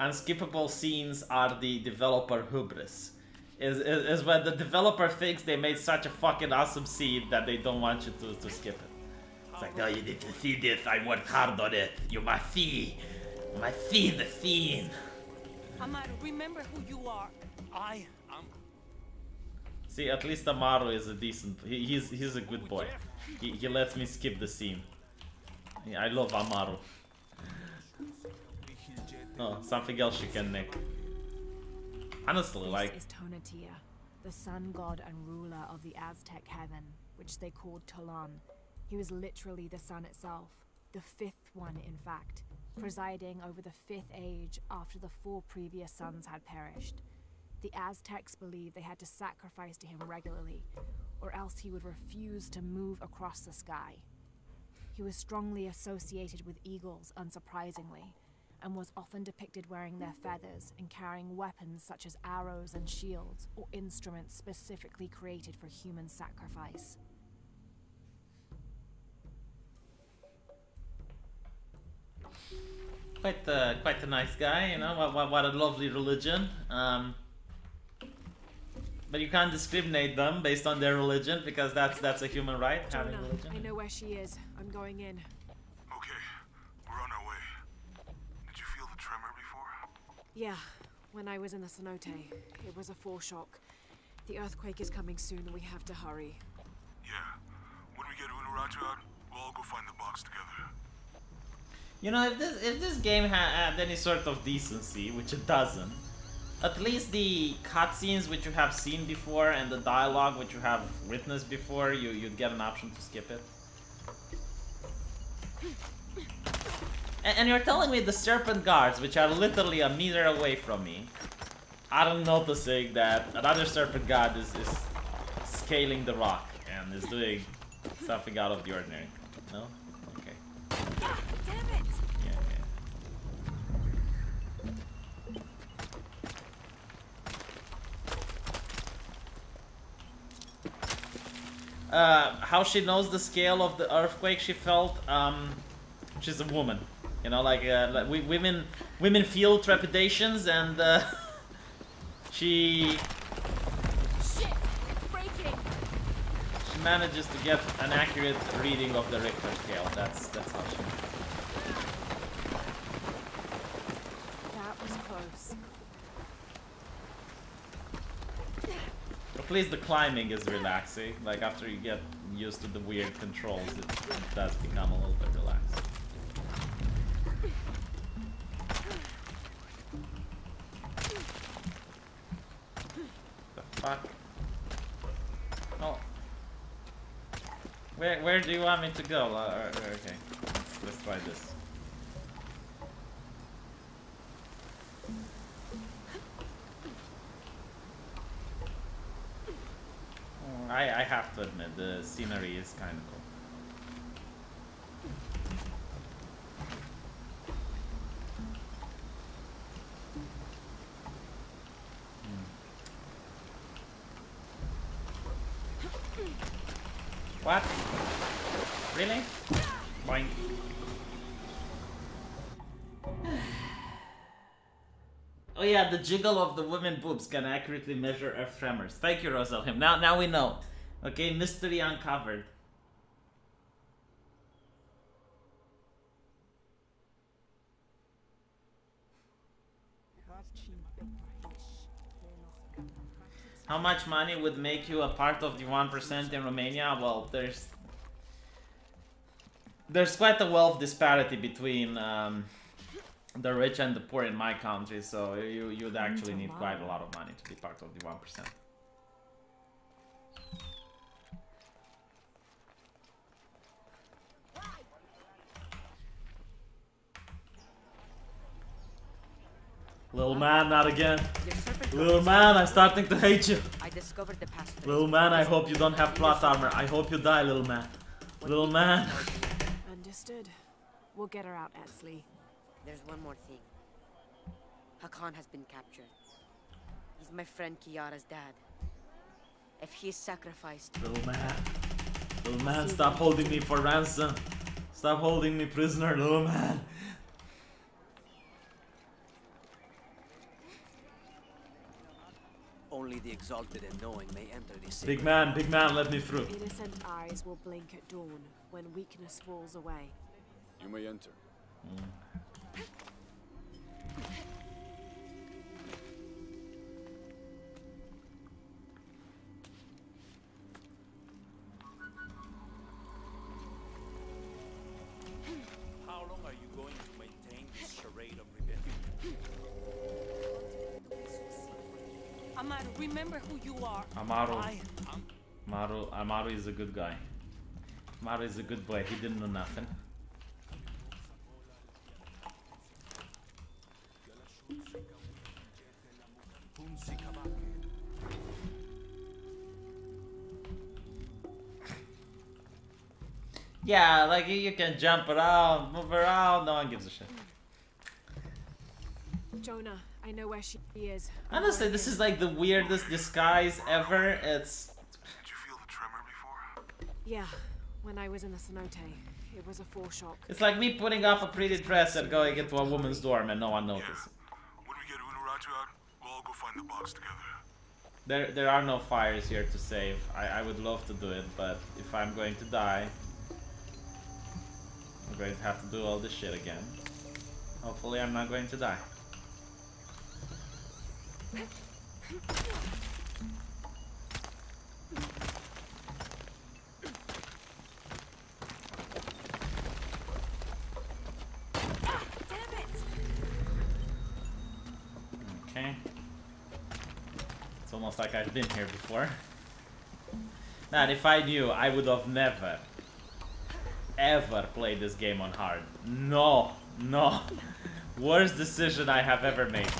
Unskippable scenes are the developer hubris. Is when the developer thinks they made such a fucking awesome scene that they don't want you to skip it. It's like, no, you need to see this. I worked hard on it. You must see. You must see the scene. Amaru, remember who you are. I am. See, at least Amaru is a decent. He's a good boy. He lets me skip the scene. Yeah, I love Amaru. Oh, something else you can nick. Honestly, like... This is Tonatiuh, the sun god and ruler of the Aztec heaven, which they called Tolan. He was literally the sun itself, the fifth one in fact, presiding over the fifth age after the 4 previous suns had perished. The Aztecs believed they had to sacrifice to him regularly, or else he would refuse to move across the sky. He was strongly associated with eagles, unsurprisingly, and was often depicted wearing their feathers and carrying weapons such as arrows and shields, or instruments specifically created for human sacrifice. Quite a nice guy, you know. What a lovely religion. But you can't discriminate them based on their religion because that's a human right. Having religion. I know where she is. I'm going in. Okay, we're on our way. Did you feel the tremor before? Yeah, when I was in the cenote, it was a foreshock. The earthquake is coming soon and we have to hurry. Yeah, when we get Unuratu out, we'll all go find the box together. You know, if this game had any sort of decency, which it doesn't, at least the cutscenes which you have seen before and the dialogue which you have witnessed before, you'd get an option to skip it. And you're telling me the Serpent guards, which are literally a meter away from me, aren't noticing that another Serpent guard is scaling the rock and is doing something out of the ordinary? No? Okay. Damn it! How she knows the scale of the earthquake she felt, she's a woman. You know, like women feel trepidations, and she manages to get an accurate reading of the Richter scale. That's how she. That was close. At least the climbing is relaxing. Like after you get used to the weird controls, it does become a little bit relaxed. The fuck? Oh. Where do you want me to go? Okay, let's try this. I have to admit, the scenery is kind of cool. What? Really? Boing. Oh yeah, the jiggle of the women boobs can accurately measure earth tremors. Thank you, Rosalhim. Now we know. Okay, mystery uncovered. How much money would make you a part of the 1% in Romania? Well, there's quite a wealth disparity between the rich and the poor in my country, so you'd actually need quite a lot of money to be part of the 1%. Little man, not again. Your serpent Little man, I'm starting to hate you. I discovered the past. Little man, I hope you don't have plot armor. I hope you die, little man. Little man. Understood. We'll get her out, Etsley. There's one more thing. Hakan has been captured. He's my friend Kiara's dad. If he is sacrificed... Little man. Little man, stop holding me for ransom. Stop holding me prisoner, little man. Only the exalted and knowing may enter this. Big man, let me through. Innocent eyes will blink at dawn when weakness falls away. You may enter. How long are you going to maintain this charade of rebellion? Amaru, remember who you are. Amaru is a good guy. Amaru is a good boy. He didn't know nothing. Yeah, like you can jump around, move around, no one gives a shit. Jonah, I know where she is. Honestly, this is like the weirdest disguise ever. It's... Did you feel the tremor before? Yeah, when I was in the cenote, it was a foreshock. It's like me putting up a pretty dress and going into a woman's dorm and no one notices. Yeah. When we get Unuratu out, we'll all go find the box together. There are no fires here to save. I would love to do it, but if I'm going to die, I'm going to have to do all this shit again. Hopefully I'm not going to die. Okay. It's almost like I've been here before. Man, if I knew, I would have never, ever played this game on hard. No, no. Worst decision I have ever made.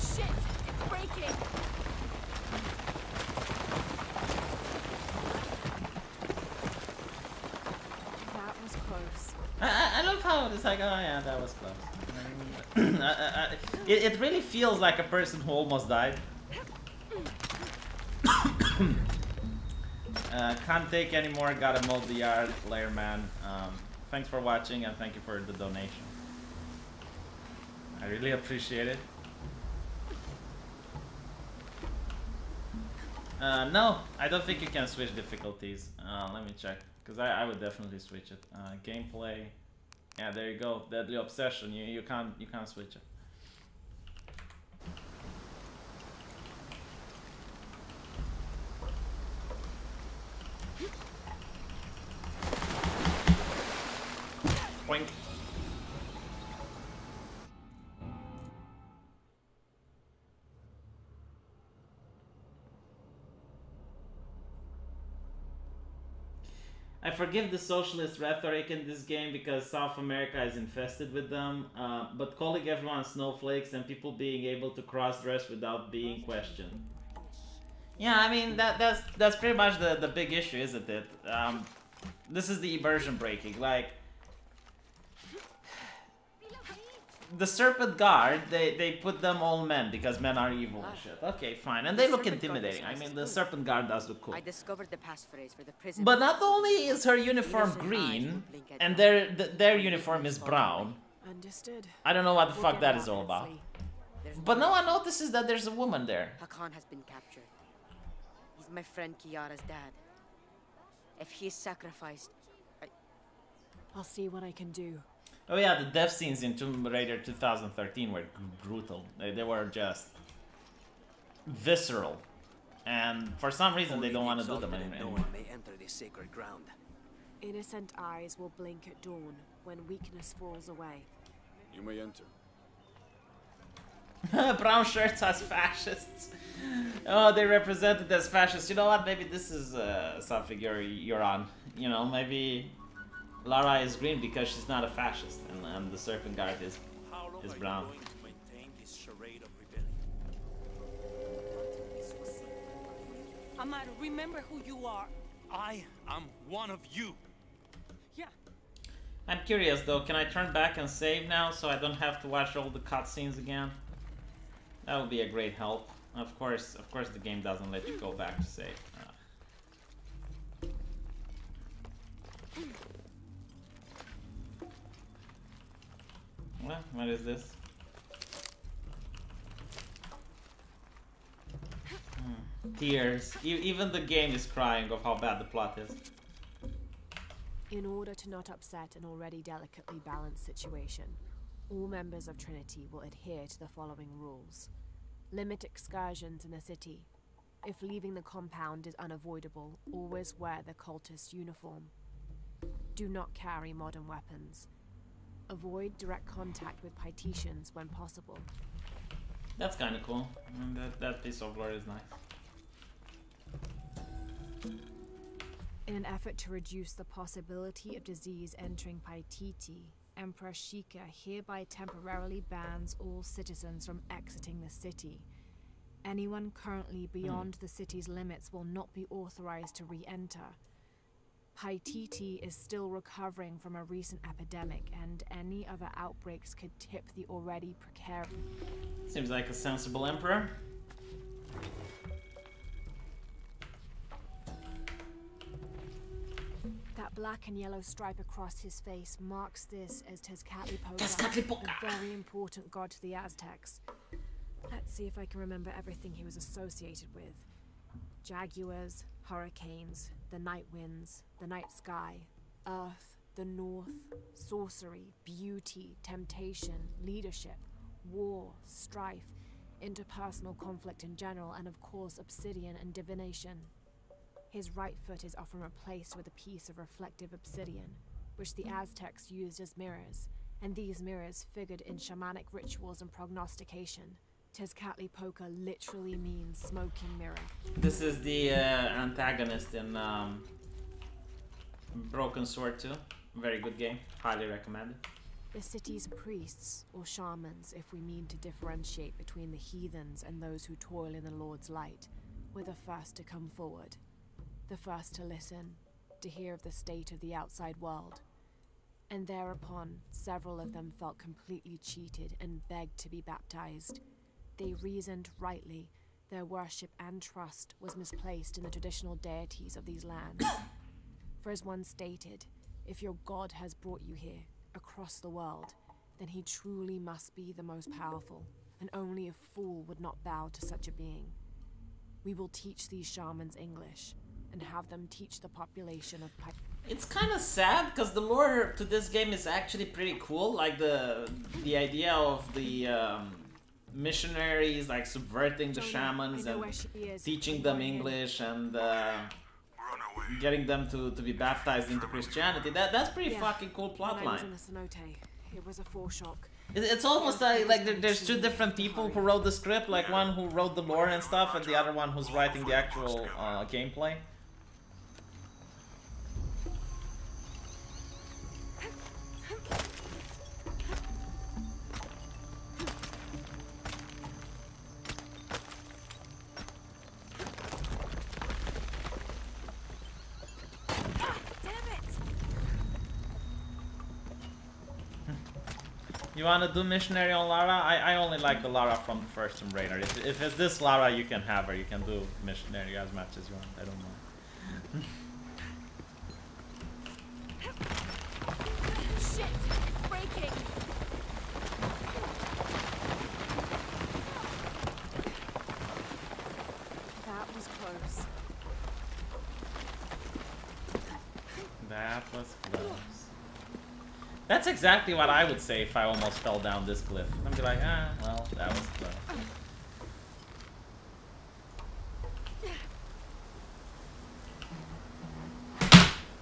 Shit! It's breaking! That was close. I love how it's like, oh yeah, that was close. It really feels like a person who almost died. Can't take anymore, gotta mow the yard, Layer Man. Thanks for watching and thank you for the donation. I really appreciate it. No, I don't think you can switch difficulties. Let me check, because I would definitely switch it. Gameplay. Yeah, there you go. Deadly Obsession. You can't switch it. Boink. I forgive the socialist rhetoric in this game because South America is infested with them, but calling everyone snowflakes and people being able to cross-dress without being questioned. Yeah, I mean, that's pretty much the big issue, isn't it? This is the immersion breaking. Like, the Serpent Guard, they put them all men because men are evil and shit. Okay, fine. And they look intimidating. I mean, the Serpent Guard does look cool. I discovered the passphrase for the prison. But not only is her uniform green, and their uniform is brown. Understood. I don't know what the fuck that is all about. But no one notices that there's a woman there. Hakan has been captured. He's my friend Kiara's dad. If he is sacrificed, I'll see what I can do. Oh yeah, the death scenes in Tomb Raider 2013 were brutal. They were just visceral. And for some reason they don't want to do them anymore. May enter this sacred ground. Innocent eyes will blink at dawn when weakness falls away. You may enter. Brown shirts as fascists. Oh, they represented as fascists. You know what? Maybe this is something you're on. You know, maybe Lara is green because she's not a fascist, and the Serpent Guard is brown. I might remember who you are. I am one of you. Yeah. I'm curious though, can I turn back and save now so I don't have to watch all the cutscenes again? That would be a great help. Of course the game doesn't let you go back to save. What is this? Tears. Even the game is crying of how bad the plot is. In order to not upset an already delicately balanced situation, all members of Trinity will adhere to the following rules. Limit excursions in the city. If leaving the compound is unavoidable, always wear the cultist uniform. Do not carry modern weapons. Avoid direct contact with Paititians when possible. That's kind of cool. That piece of lore is nice. In an effort to reduce the possibility of disease entering Paititi, Emperor Sheikah hereby temporarily bans all citizens from exiting the city. Anyone currently beyond the city's limits will not be authorized to re-enter. Paititi is still recovering from a recent epidemic, and any other outbreaks could tip the already precarious. Seems like a sensible emperor. That black and yellow stripe across his face marks this as Tezcatlipoca, Tezcatlipoca, a very important god to the Aztecs. Let's see if I can remember everything he was associated with. Jaguars, hurricanes, the night winds, the night sky, earth, the north, sorcery, beauty, temptation, leadership, war, strife, interpersonal conflict in general, and of course obsidian and divination. His right foot is often replaced with a piece of reflective obsidian, which the Aztecs used as mirrors, and these mirrors figured in shamanic rituals and prognostication. Tezcatlipoca literally means smoking mirror. This is the antagonist in Broken Sword 2. Very good game. Highly recommended. The city's priests, or shamans, if we mean to differentiate between the heathens and those who toil in the Lord's light, were the first to come forward. The first to listen, to hear of the state of the outside world. And thereupon, several of them felt completely cheated and begged to be baptized. They reasoned rightly, their worship and trust was misplaced in the traditional deities of these lands. For as one stated, if your god has brought you here, across the world, then he truly must be the most powerful, and only a fool would not bow to such a being. We will teach these shamans English, and have them teach the population of It's kind of sad because the lore to this game is actually pretty cool. Like the idea of the missionaries like subverting the shamans and teaching them English and getting them to be baptized into Christianity. That's pretty fucking cool plotline. It was a foreshock. It's almost like there's two different people who wrote the script, like one who wrote the lore and stuff, and the other one who's writing the actual gameplay. You wanna do missionary on Lara? I only like the Lara from the first Tomb Raider. If it's this Lara, you can have her. You can do missionary as much as you want. I don't know. Shit! It's breaking! That was close. That was close. That's exactly what I would say if I almost fell down this cliff. I'd be like, ah, well, that was close.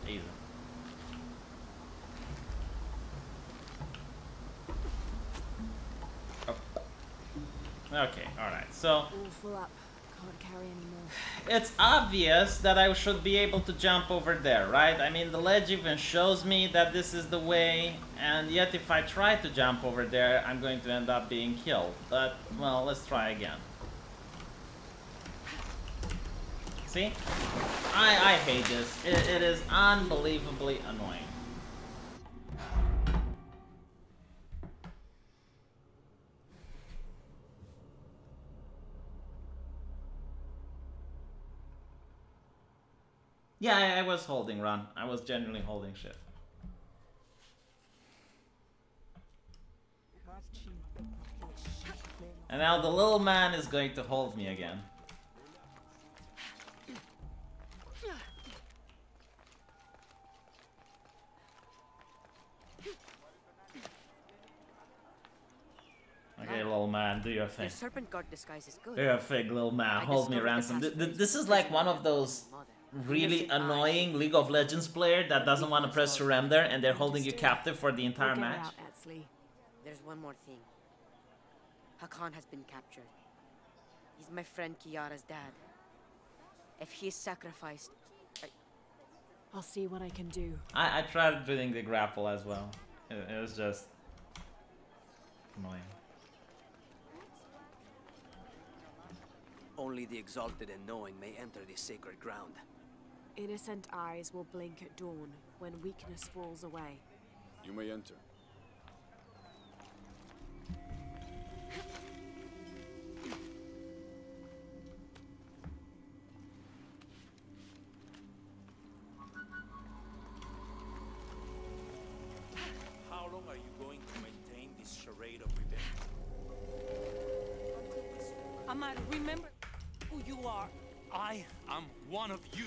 Easy. Oh. Okay, alright, so... All full up. Can't carry anymore. It's obvious that I should be able to jump over there, right? I mean, the ledge even shows me that this is the way, and yet if I try to jump over there, I'm going to end up being killed. But, well, let's try again. See? I hate this. It is unbelievably annoying. Yeah, I was holding run. I was genuinely holding shift. And now the little man is going to hold me again. Okay, little man, do your thing. Your serpent guard disguise is good. Do your thing, little man. Hold me ransom. This is like one of those really annoying League of Legends player that doesn't want to press surrender and they're holding you captive for the entire match. There's one more thing. Hakan has been captured. He's my friend Kiara's dad. If he is sacrificed, I'll see what I can do. I tried doing the grapple as well. It was just annoying. Only the exalted and knowing may enter this sacred ground. Innocent eyes will blink at dawn when weakness falls away. You may enter. How long are you going to maintain this charade of revenge? I might remember who you are. I am one of you.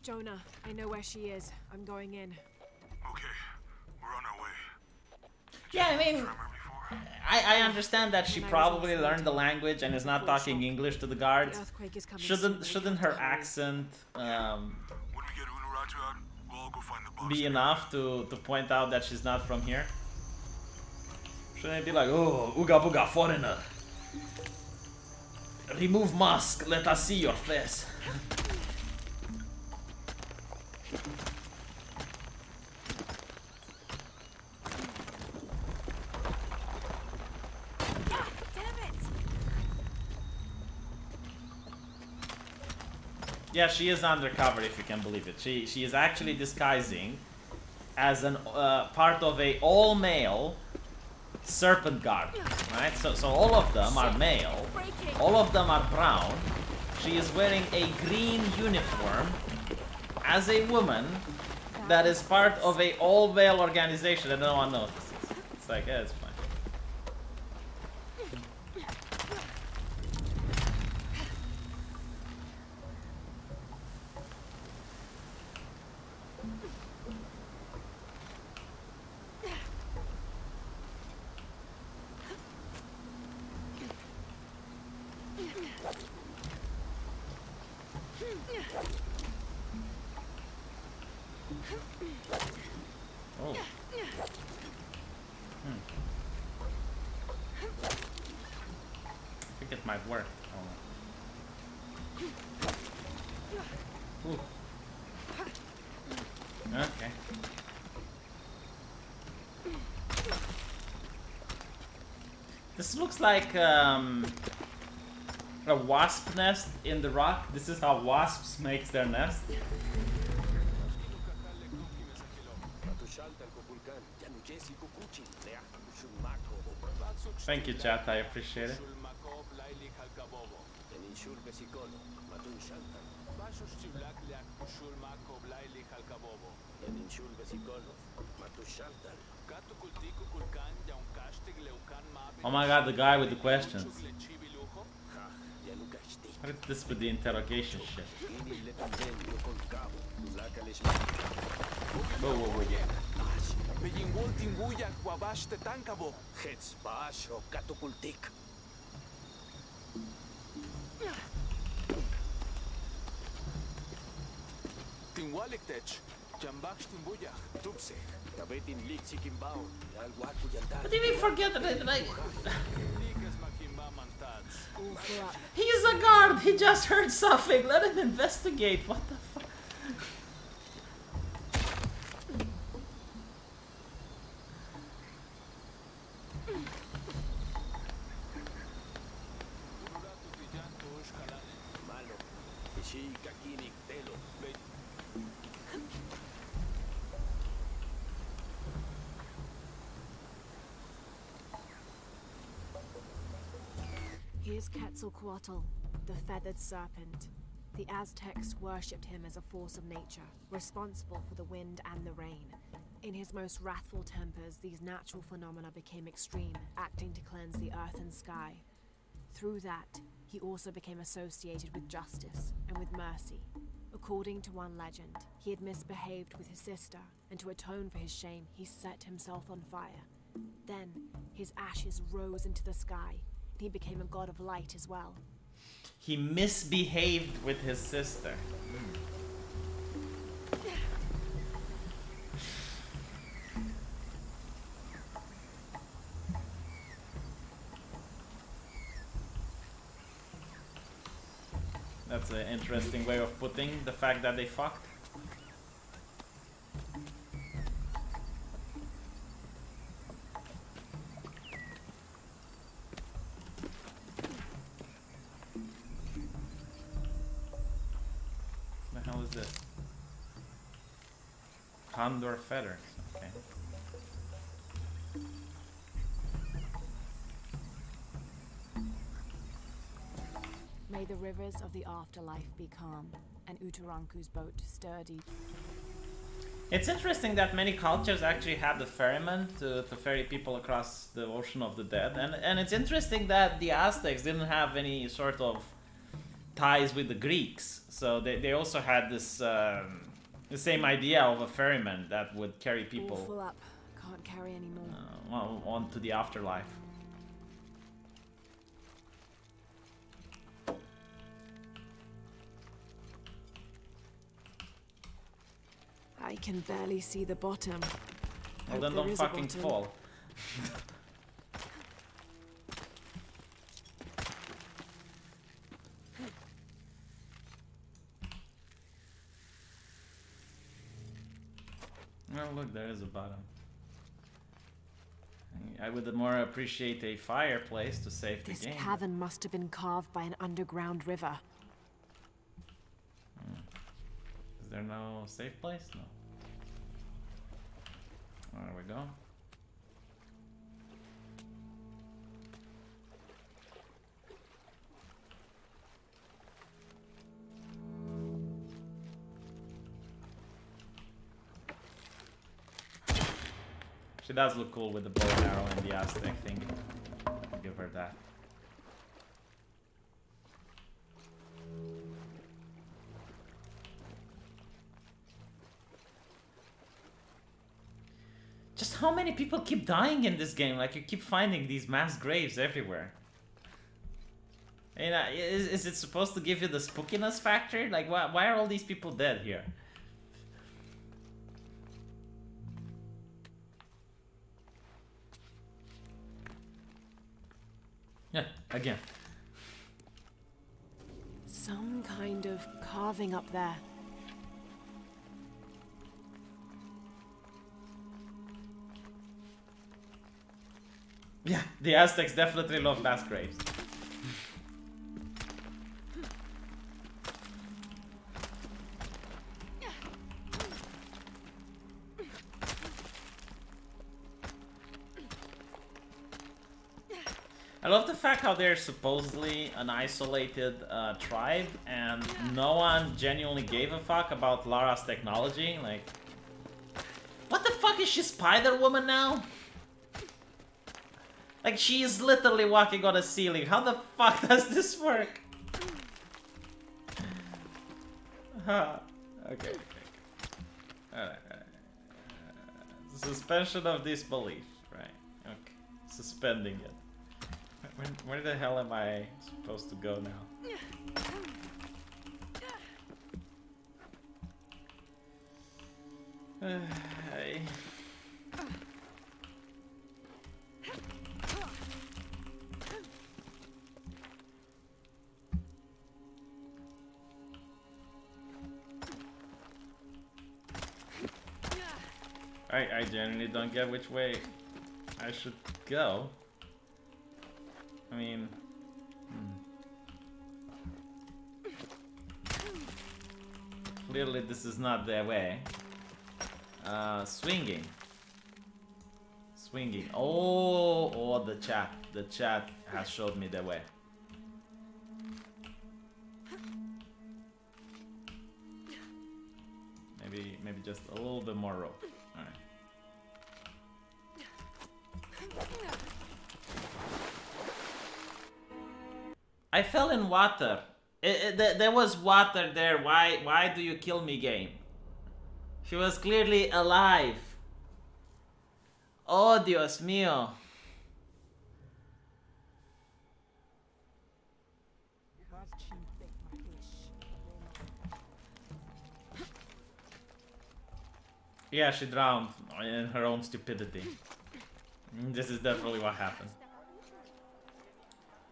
Jonah, I know where she is. I'm going in. Okay, we're on our way. Yeah, I mean, I understand that she probably learned the language and is not talking English to the guards. Shouldn't her accent be enough to point out that she's not from here? Shouldn't it be like, oh, ooga booga foreigner, remove mask, let us see your face. Yeah, she is undercover, if you can believe it. She is actually disguising as an part of a all-male serpent guard, right? So all of them are male, all of them are brown. She is wearing a green uniform as a woman that is part of a all-male organization that no one notices. It's like, yeah, it's fine. Oh. I think it might work. Oh. Ooh. Okay. This looks like a wasp nest in the rock. This is how wasps make their nest. Thank you, chat. I appreciate it. Oh my god, the guy with the questions. What is this with the interrogation shit? Whoa, whoa, whoa. What did we forget that I... guards. Awful up. He's a guard! He just heard something! Let him investigate! What the fuck? Here's Quetzalcoatl, the feathered serpent. The Aztecs worshipped him as a force of nature, responsible for the wind and the rain. In his most wrathful tempers, these natural phenomena became extreme, acting to cleanse the earth and sky. Through that, he also became associated with justice and with mercy. According to one legend, he had misbehaved with his sister, and to atone for his shame, he set himself on fire. Then, his ashes rose into the sky, and he became a god of light as well. He misbehaved with his sister. That's an interesting way of putting the fact that they fucked. The hell is this? Condor feathers. Okay. May the rivers of the afterlife be calm, and Utaranku's boat sturdy. It's interesting that many cultures actually have the ferryman to ferry people across the ocean of the dead, and it's interesting that the Aztecs didn't have any sort of ties with the Greeks, so they also had this the same idea of a ferryman that would carry people Awful up. Can't carry anymore. on to the afterlife. I can barely see the bottom. Well, Hope then there don't is a fucking bottom. fall. Oh look, there is a bottom. I would more appreciate a fireplace to save the This game. cavern must have been carved by an underground river. Is there no safe place? No. There we go. She does look cool with the bow and arrow and the Aztec thing. I'll give her that. Just how many people keep dying in this game? Like, you keep finding these mass graves everywhere. And, is it supposed to give you the spookiness factor? Like, why are all these people dead here? Yeah, again. Some kind of carving up there. Yeah, the Aztecs definitely love mass graves. I love the fact how they're supposedly an isolated tribe and no one genuinely gave a fuck about Lara's technology. Like, what the fuck, is she Spider-Woman now? Like, she is literally walking on a ceiling. How the fuck does this work? Okay. Alright. Suspension of disbelief. Right. Okay. Suspending it. Where the hell am I supposed to go now? I genuinely don't get which way I should go. I mean... Clearly this is not their way. Swinging. Swinging. Oh, the chat. The chat has showed me the way. Maybe just a little bit more rope. Alright. I fell in water. There was water there. Why do you kill me, game? She was clearly alive. Oh, Dios mío. Yeah, she drowned in her own stupidity. This is definitely what happened.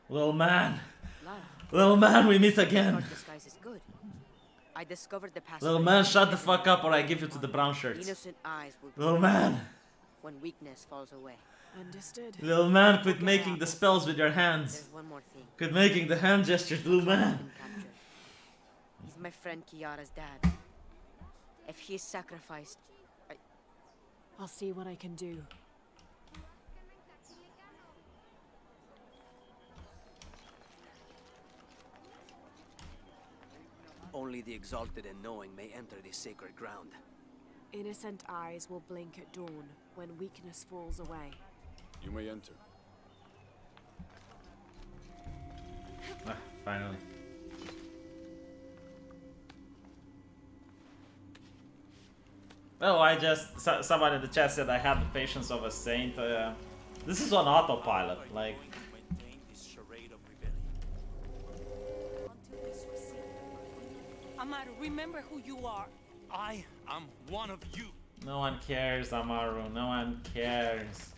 Little man. Little man, we meet again. Disguise is good. I discovered the past. Little man, shut the fuck up or I give you to the brown shirts. Innocent eyes will Little man. When weakness falls away. Understood. Little man, quit making the spells with your hands. There's one more thing. Quit making the hand gestures, little man. He's my friend Kiara's dad. If he is sacrificed, I'll see what I can do. Only the exalted and knowing may enter this sacred ground. Innocent eyes will blink at dawn when weakness falls away. You may enter. Ah, finally. Oh, I just... someone in the chat said I have the patience of a saint. This is on autopilot, like... Amaru, remember who you are. I am one of you. No one cares, Amaru. No one cares.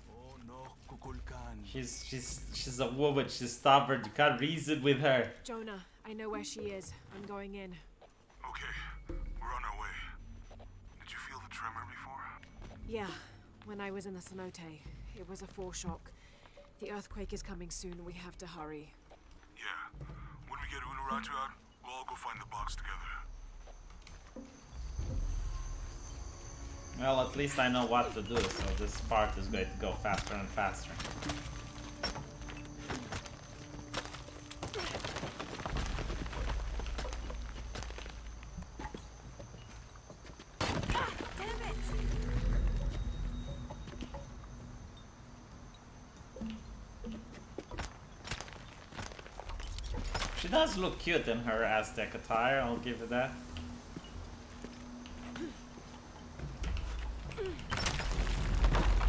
She's a woman. She's stubborn. You can't reason with her. Jonah, I know where she is. I'm going in. Okay, we're on our way. Did you feel the tremor before? Yeah, when I was in the cenote, it was a foreshock. The earthquake is coming soon. We have to hurry. Yeah. When we get Unuratu out, we'll all go find the box together. Well, at least I know what to do, so this part is going to go faster and faster. She does look cute in her Aztec attire, I'll give her that.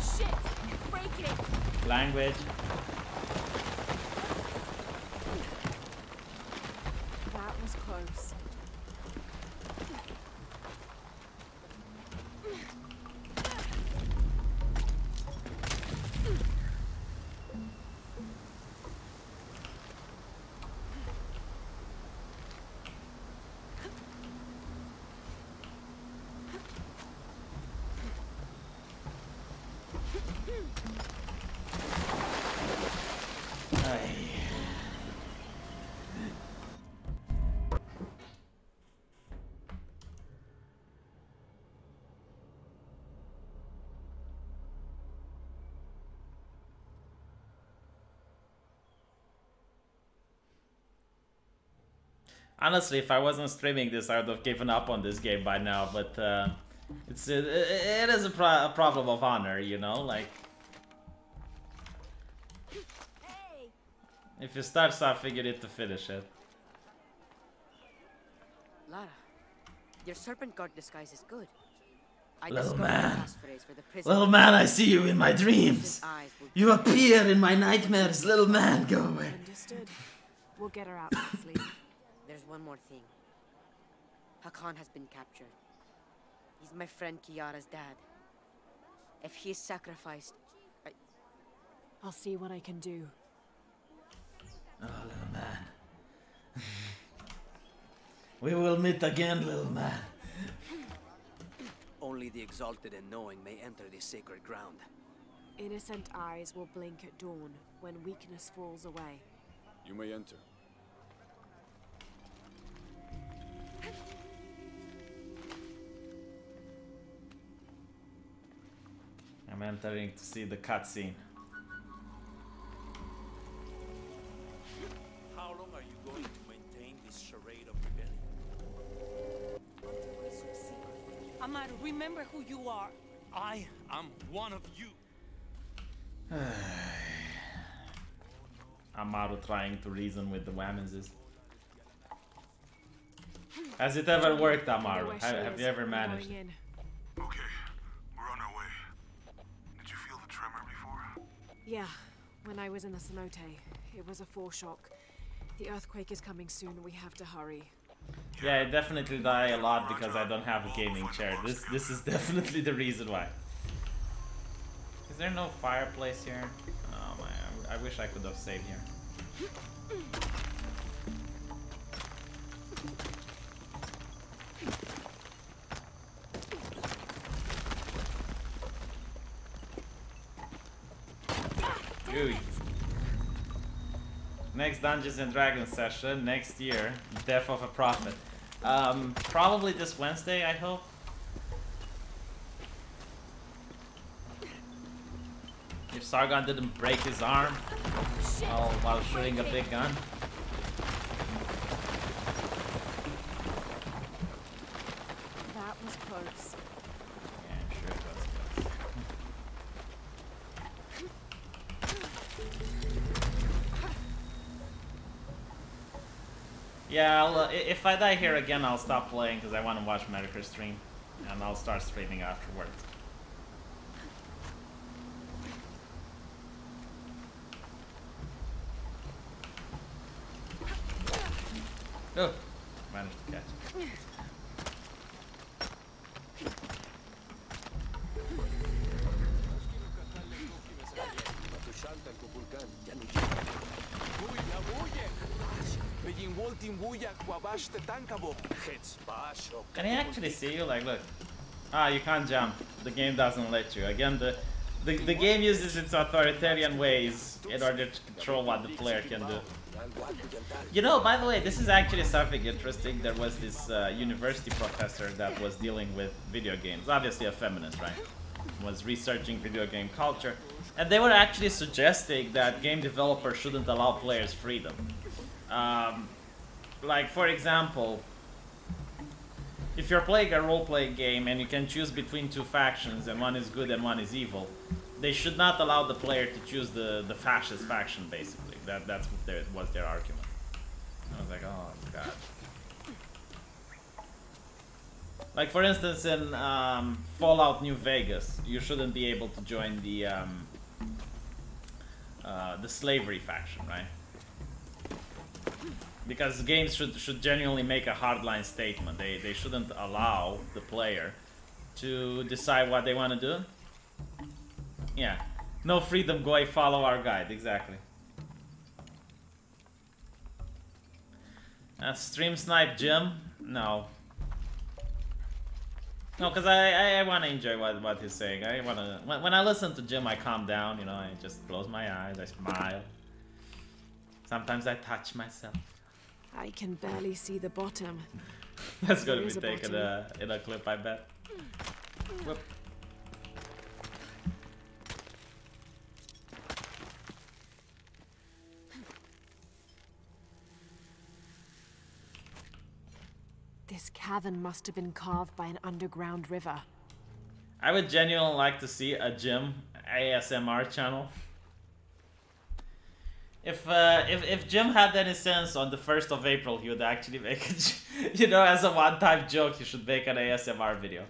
Shit! It's breaking! Language. That was close. Honestly, if I wasn't streaming this, I would have given up on this game by now, but it is a problem of honor, you know, like... If you start something, you need to finish it. Lara, your serpent guard disguise is good. Little man, little man, I see you in my dreams. You appear in my nightmares, little man, go away. Understood. We'll get her out nicely. There's one more thing. Hakan has been captured. He's my friend Kiara's dad. If he is sacrificed, I'll see what I can do. Oh, little man. We will meet again, little man. Only Only the exalted and knowing may enter this sacred ground. Innocent eyes will blink at dawn when weakness falls away. You may enter. I'm entering to see the cutscene. How long are you going to maintain this charade of rebellion? Until we succeed. Amado, remember who you are. I am one of you. Amaro trying to reason with the Wamazes. Has it ever worked, Amaro? Have you ever managed? Okay, we're on our way. Did you feel the tremor before? Yeah, when I was in the cenote, it was a foreshock. The earthquake is coming soon, we have to hurry. Yeah, I definitely die a lot because I don't have a gaming chair. This is definitely the reason why. Is there no fireplace here? Oh my, I wish I could have saved here. Dude. Next Dungeons and Dragons session next year, Death of a Prophet. Probably this Wednesday, I hope. If Sargon didn't break his arm while shooting a big gun. That was close. Yeah, I'm sure it was close. Yeah, if I die here again, I'll stop playing because I want to watch Medicare's stream, and I'll start streaming afterwards. Oh, managed to catch it. Can he actually see you? Like, look. Ah, you can't jump. The game doesn't let you. Again, the game uses its authoritarian ways in order to control what the player can do. You know, by the way, this is actually something interesting. There was this university professor that was dealing with video games. Obviously a feminist, right? Was researching video game culture. And they were actually suggesting that game developers shouldn't allow players freedom. Like, for example, if you're playing a role-playing game and you can choose between two factions and one is good and one is evil, they should not allow the player to choose the fascist faction, basically. That's what was their argument. I was like, oh god. Like, for instance, in Fallout New Vegas, you shouldn't be able to join the slavery faction, right? Because games should genuinely make a hardline statement. They shouldn't allow the player to decide what they want to do. Yeah. No freedom, go follow our guide, exactly. Stream snipe Jim? No. No, because I want to enjoy what he's saying. I want to... When I listen to Jim, I calm down, you know, I just close my eyes, I smile. Sometimes I touch myself. I can barely see the bottom. That's going to be taken in a clip, I bet. Whoop. This cavern must have been carved by an underground river. I would genuinely like to see a Jim ASMR channel. If Jim had any sense, on the 1st of April he would actually make it, you know, as a one-time joke, he should make an ASMR video.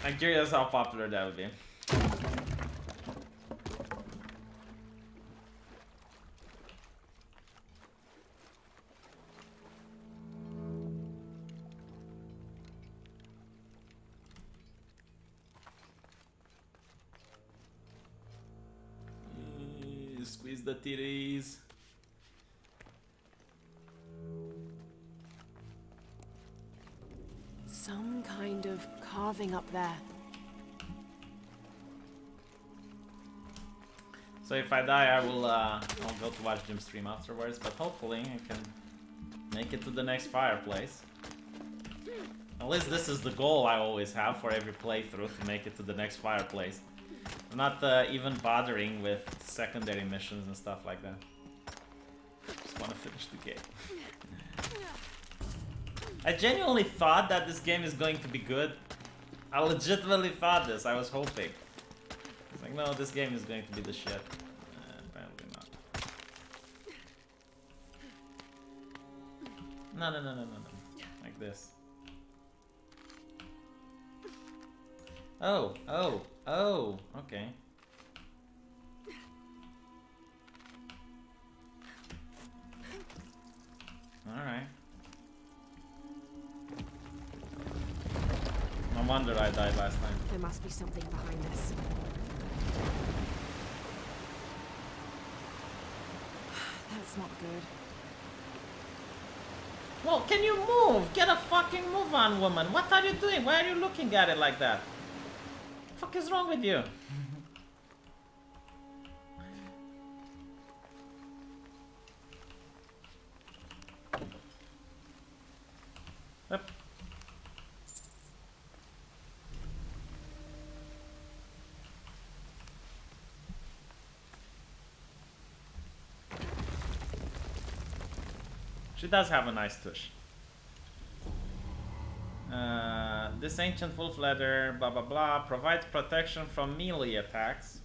I'm curious how popular that would be. Squeeze the titties. some kind of carving up there. So if I die, I'll go to watch Jim's stream afterwards, but hopefully I can make it to the next fireplace. At least this is the goal I always have for every playthrough, to make it to the next fireplace. I'm not even bothering with secondary missions and stuff like that. Just want to finish the game. I genuinely thought that this game is going to be good. I legitimately thought this. I was hoping. It's like, no, this game is going to be the shit. Apparently not. No. Like this. Oh, okay. Alright. No wonder I died last time. There must be something behind this. That's not good. Well, can you move? Get a fucking move on, woman. What are you doing? Why are you looking at it like that? What the fuck is wrong with you? Yep. She does have a nice tush. This ancient wolf leather, blah blah blah, provides protection from melee attacks.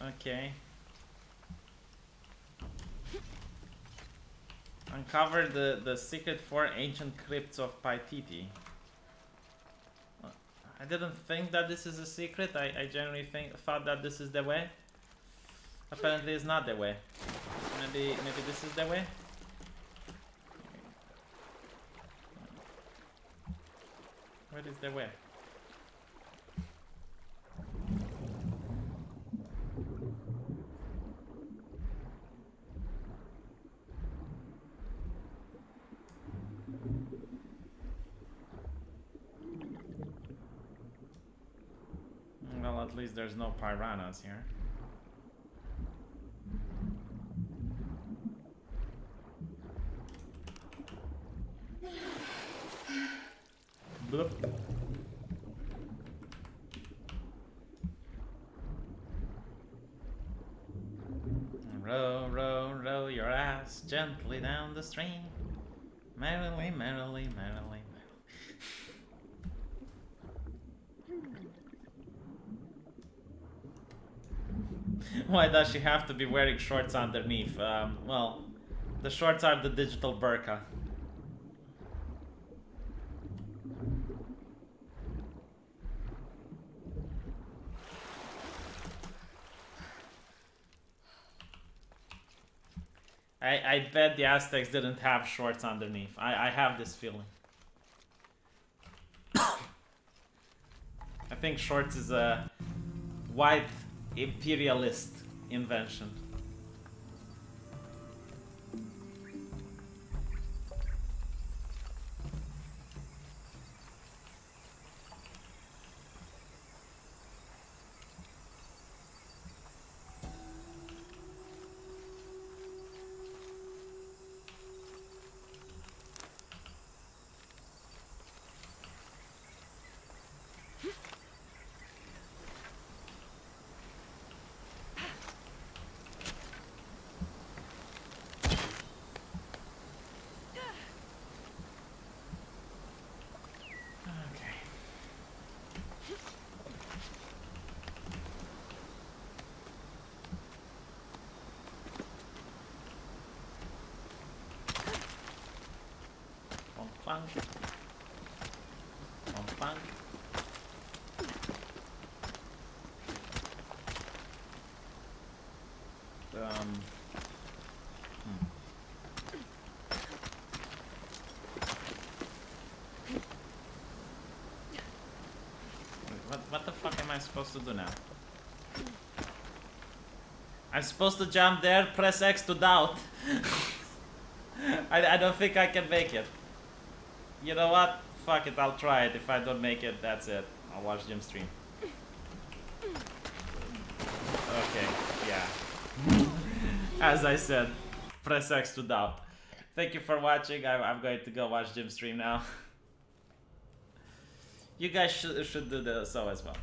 Okay. Uncover the secret 4 ancient crypts of Paititi. I didn't think that this is a secret. I genuinely thought that this is the way. Apparently it's not the way. Maybe this is the way? What is the way? Well, at least there's no piranhas here. Bloop. Row, row, row your ass gently down the stream. Merrily, merrily, merrily, merrily. Why does she have to be wearing shorts underneath? Well, the shorts are the digital burqa. I bet the Aztecs didn't have shorts underneath. I have this feeling. I think shorts is a white imperialist invention. What the fuck am I supposed to do now? I'm supposed to jump there, press X to doubt. I don't think I can make it. You know what? Fuck it, I'll try it. If I don't make it, that's it. I'll watch Jim's stream. Okay, yeah. As I said, press X to doubt. Thank you for watching. I'm going to go watch Jim's stream now. You guys should do so as well.